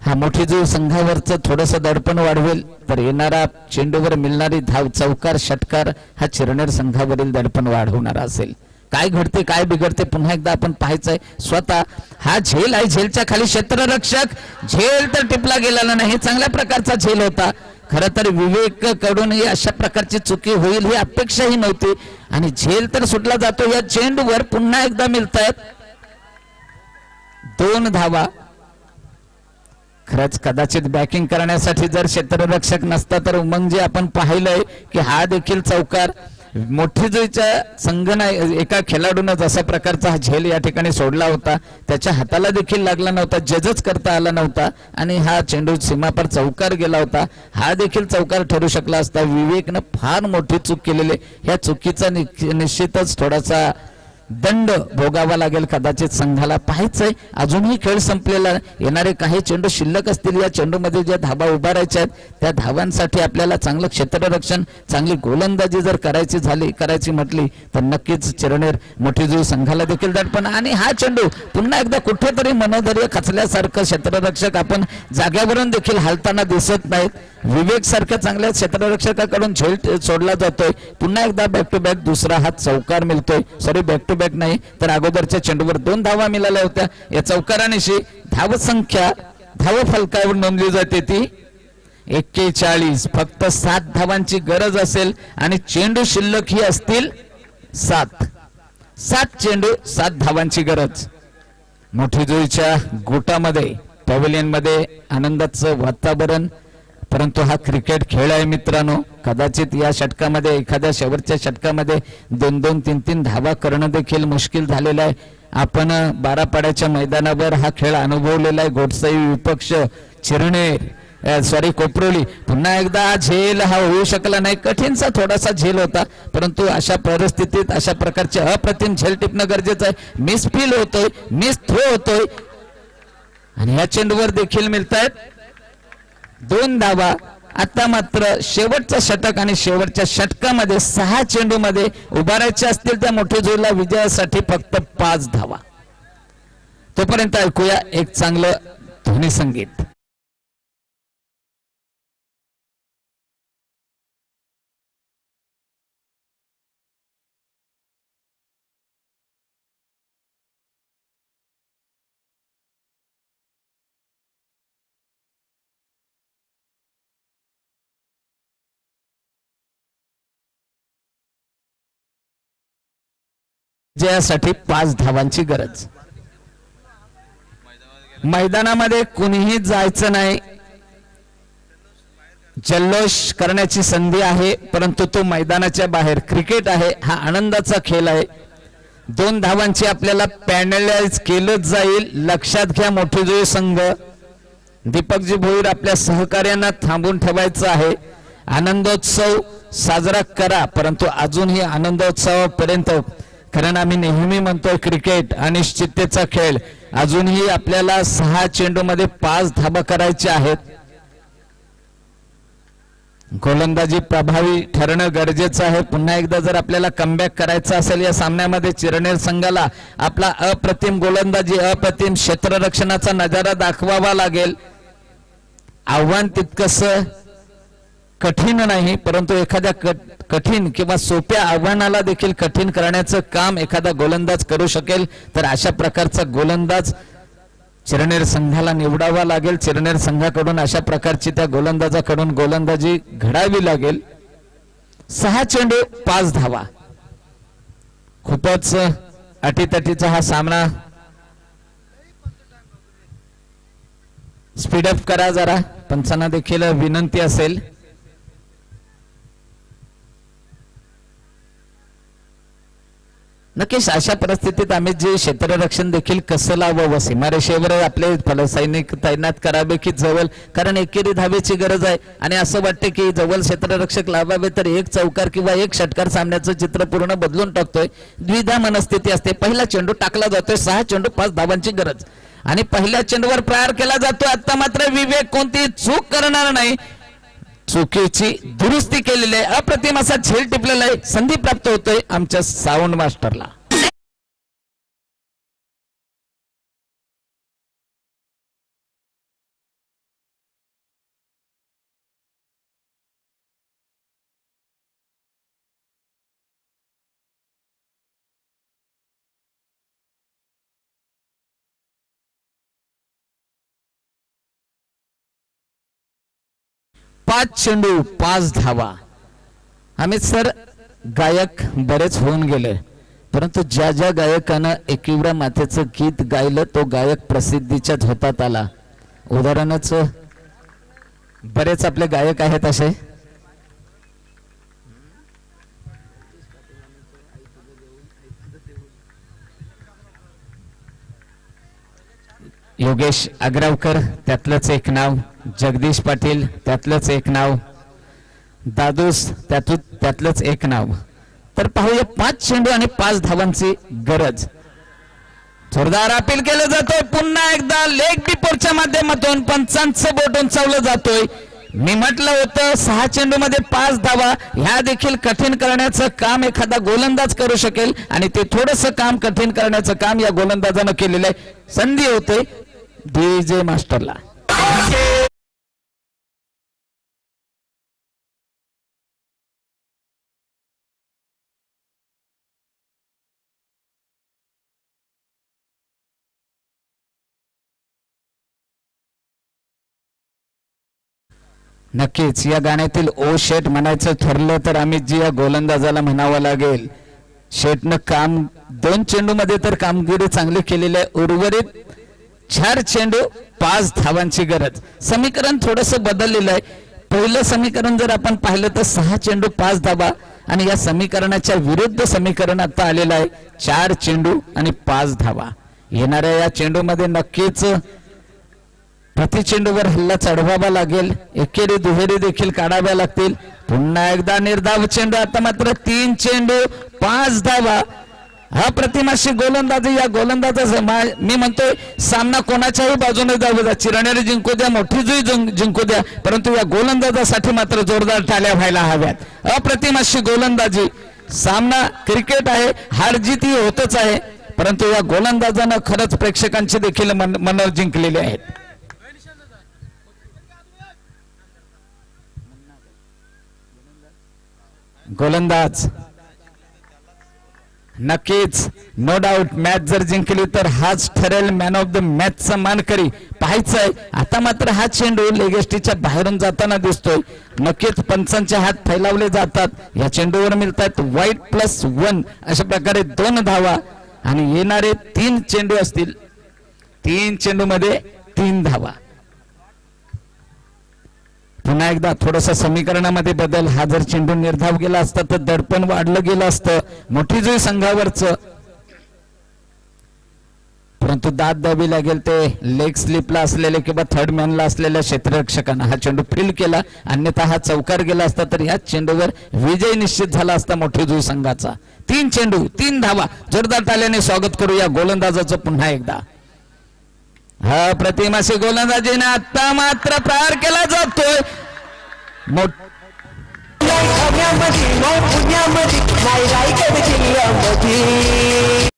हा मोठी जो संघावरचं थोडस दडपण वाढवेल तर येणारा चेंडूवर मिळणारी धाव चौकार षटकार हा चिरनेर संघावरील दडपण वाढवणारा असेल. काय घडते काय बिघडते पुन्हा एकदा आपण पाहायचंय. स्वतः हा झेल आहे. झेलच्या खाली क्षेत्ररक्षक. झेल तर टिपला गेलेला नाही. चांगल्या प्रकारचा झेल होता. खर तर विवेक कडून ही अशा प्रकारची चुकी होईल ही अपेक्षाही नव्हती आणि झेल तर सुटला जातो. या चेंडूवर पुन्हा एकदा मिळतात 2 धावा. खरंच कदाचित बॅटिंग करण्यासाठी जर क्षेत्ररक्षक नसता तर उमंग जे आपण पाहिलंय की हा देखील चौकार मोठी जोईच्या संघना एका खेळाडूने जसा प्रकारचा हा झेल या ठिकाणी सोडला होता त्याच्या हाताला देखील लागला नव्हता. जजच करता आला नव्हता आणि हा चेंडू सीमापर चौकार गेला होता. हा देखील चौकार ठरू शकला असता. विवेकनं फार मोठी चूक केलेली. ह्या चुकीचा निश्चितच थोडासा दंड भोगावा लागेल कदाचित संघाला. पाहायचंय अजूनही खेळ संपलेला. येणारे काही चेंडू शिल्लक असतील. या चेंडूमध्ये ज्या धावा उभारायच्या आहेत त्या धावांसाठी आपल्याला चांगलं क्षेत्ररक्षण चांगली गोलंदाजी जर करायची म्हटली तर नक्कीच चिरनेर मोठी जुई संघाला देखील दडपण. आणि हा चेंडू पुन्हा एकदा कुठेतरी मनोधैर्य खचल्यासारखं क्षेत्ररक्षक आपण जाग्यावरून देखील हालताना दिसत नाहीत. विवेक सारख्या चांगल्या क्षेत्ररक्षकाकडून झेल सोडला जातोय. पुन्हा एकदा बॅक टू बॅक दुसरा हात चौकार मिळतोय. सॉरी बॅक टू बॅक नाही तर अगोदरच्या चेंडूवर 2 धावा मिळाल्या होत्या. या चौकारानिशी धावसंख्या धावफलकावर नोंदली जाते ती 41. फक्त 7 धावांची गरज असेल आणि चेंडू शिल्लक ही असतील 7 चेंडू 7 धावांची गरज. मोठी जुईच्या गोटामध्ये पॅव्हिलियन मध्ये आनंदाचं वातावरण. परंतु हा क्रिकेट खेळ आहे मित्रांनो. कदाचित या षटकामध्ये एखाद्या शेवटच्या षटकामध्ये 2-2, 3-3 धावा करणं देखील मुश्किल झालेलं आहे. आपण 12 पाड्याच्या मैदानावर हा खेळ अनुभवलेला आहे. गोडसाई विपक्ष चिरनेर कोपरोली. पुन्हा एकदा झेल हा होऊ शकला नाही. कठीणचा थोडासा झेल होता. परंतु अशा परिस्थितीत अशा प्रकारचे अप्रतिम झेल टिपणं गरजेचं आहे. मिस फील होतोय, मिस थ्रो होतोय आणि या चेंडूवर देखील मिळतायत 2 धावा. आता मात्र शेवटचं षटक आणि शेवटच्या षटकामध्ये 6 चेंडू मध्ये उभारायचे असतील त्या मोठी जुईला विजयासाठी फक्त 5 धावा. तोपर्यंत ऐकूया एक चांगलं ध्वनी संगीत. जयासाठी 5 धावांची गरज. मैदानामध्ये कुणीही जायचं नाही. जल्लोष करण्याची संधी आहे परंतु तो मैदानाच्या बाहेर. क्रिकेट आहे हा आनंदाचा खेळ आहे. 2 धावांची आपल्याला पॅनलाइज केलंच जाईल. लक्षात घ्या मोठी जुई संघ. दीपकजी भोईर आपल्या सहकार्यांना थांबून ठेवायचं आहे. आनंदोत्सव साजरा करा परंतु अजूनही आनंदोत्सवापर्यंत. कारण आम्ही नेहमी म्हणतोय क्रिकेट अनिश्चिततेचा खेळ. अजूनही आपल्याला 6 चेंडू मध्ये 5 धावा करायच्या आहेत. गोलंदाजी प्रभावी ठरणं गरजेचं आहे. पुन्हा एकदा जर आपल्याला कमबॅक करायचं असेल या सामन्यामध्ये चिरनेर संघाला आपला अप्रतिम गोलंदाजी अप्रतिम क्षेत्ररक्षणाचा नजारा दाखवावा लागेल. आव्हान तितकंसं कठीण नाही परंतु एखाद्या कठीण किंवा सोप्या आव्हानाला देखील कठीण करण्याचं काम एखादा गोलंदाज करू शकेल. तर अशा प्रकारचा गोलंदाज चिरनेर संघाला निवडावा लागेल. चिरनेर संघाकडून अशा प्रकारची त्या गोलंदाजाकडून गोलंदाजी घडावी लागेल. 6 चेंडू 5 धावा. खूपच अटीतटीचा हा सामना. स्पीडअप करा जरा, पंचांना देखील विनंती असेल. नक्कीच अशा परिस्थितीत आम्ही जे क्षेत्ररक्षण देखील कसं लावावं, सीमारेषेवर आपले फलसैनिक तैनात करावे की जवळ, कारण एकेरी धावेची गरज आहे आणि असं वाटते की जवळ क्षेत्ररक्षक लावावे तर एक चौकार किंवा एक षटकार सामन्याचं चित्र पूर्ण बदलून टाकतोय. द्विधा मनस्थिती असते. पहिला चेंडू टाकला जातोय. 6 चेंडू 5 धावांची गरज आणि पहिल्या चेंडूवर प्रहार केला जातो. आता मात्र विवेक कोणती चूक करणार नाही. चुकीची दुरुस्ती केलेली आहे. अप्रतिम असा झेल टिपलेला आहे. संधी प्राप्त होतोय आमच्या साऊंड मास्टरला. पाच चेंडू 5 धावा. अमित सर, गायक बरेच होऊन गेले, परंतु ज्या ज्या गायकानं एकविरा मातेचं गीत गायलं तो गायक प्रसिद्धीच्या झोतात आला. उदाहरणच बरेच आपले गायक आहेत असे. योगेश आग्रावकर त्यातलंच एक नाव, जगदीश पाटील त्यातलंच एक नाव, दादूस त्यातलंच एक नाव. तर पाहूया 5 चेंडू आणि 5 धावांची गरज. जोरदार अपील केलं जातोय. पुन्हा एकदा लेग बिफोरच्या माध्यमातून पंचांचं बोट उंचावलं जातोय. मी म्हटलं होतं 6 चेंडू मध्ये 5 धावा, ह्या देखील कठीण करण्याचं काम एखादा गोलंदाज करू शकेल आणि ते थोडंसं काम कठीण करण्याचं काम या गोलंदाजानं केलेलं आहे. संधी होते डीजे मास्टरला. नक्कीच या गाण्यातील ओ शेट म्हणायचं ठरलं तर अमित जी या गोलंदाजाला म्हणावं लागेल. शेटनं काम 2 चेंडू मध्ये तर कामगिरी चांगली केलेली आहे. उर्वरित 4 चेंडू 5 धावांची गरज. समीकरण थोडस बदललेलं आहे. पहिलं समीकरण जर आपण पाहिलं तर 6 चेंडू 5 धावा आणि या समीकरणाच्या विरुद्ध समीकरण आता आलेलं आहे 4 चेंडू आणि 5 धावा. येणाऱ्या या चेंडू मध्ये नक्कीच प्रति चेंडूवर हल्ला चढवावा लागेल. एकेरी दुहेरी देखील काढाव्या लागतील. पुन्हा एकदा निर्धाव चेंडू. आता मात्र 3 चेंडू 5 धावा. अप्रतिम अशी गोलंदाजी या गोलंदाजाचा. मी म्हणतोय सामना कोणाच्याही बाजूने जाऊ द्या, चिरण्याने जिंकू द्या, मोठी जुई जिंकू द्या, परंतु या गोलंदाजासाठी मात्र जोरदार टाळ्या व्हायला हव्यात. अप्रतिम अशी गोलंदाजी. सामना क्रिकेट आहे, हार जीत ही होतच आहे, परंतु या गोलंदाजानं खरंच प्रेक्षकांची देखील मन जिंकलेली आहेत. गोलंदाज नक्कीच नो डाऊट मॅच जर जिंकली तर हाच ठरेल मॅन ऑफ द मॅचचा मानकरी. पाहायचंय. आता मात्र हा चेंडू लेगेस्टीच्या बाहेरून जाताना दिसतोय. नक्कीच पंचांचे हात फैलावले जातात. या चेंडूवर मिळतात वाईट +1 अशा प्रकारे 2 धावा आणि येणारे 3 चेंडू असतील. 3 चेंडू मध्ये 3 धावा. पुन्हा एकदा थोडस समीकरणामध्ये बदल. हा जर चेंडू निर्धाव गेला असता तर दडपण वाढलं गेलं असतं, मोठी जुई संघावरच, परंतु दाद द्यावी लागेल ते लेग स्लिपला असलेले किंवा थर्ड मॅनला असलेल्या क्षेत्ररक्षकांना. हा चेंडू फील्ड केला, अन्यथा हा चौकार गेला असता तर या चेंडूवर विजय निश्चित झाला असता मोठी जुई संघाचा. 3 चेंडू 3 धावा. जोरदार टाळ्याने स्वागत करूया गोलंदाजाचं पुन्हा एकदा. हा प्रतिमाशी गोलंदाजीने आता मात्र प्रहार केला जातोय. पुण्यामध्ये नाही रायगड जिल्ह्यामध्ये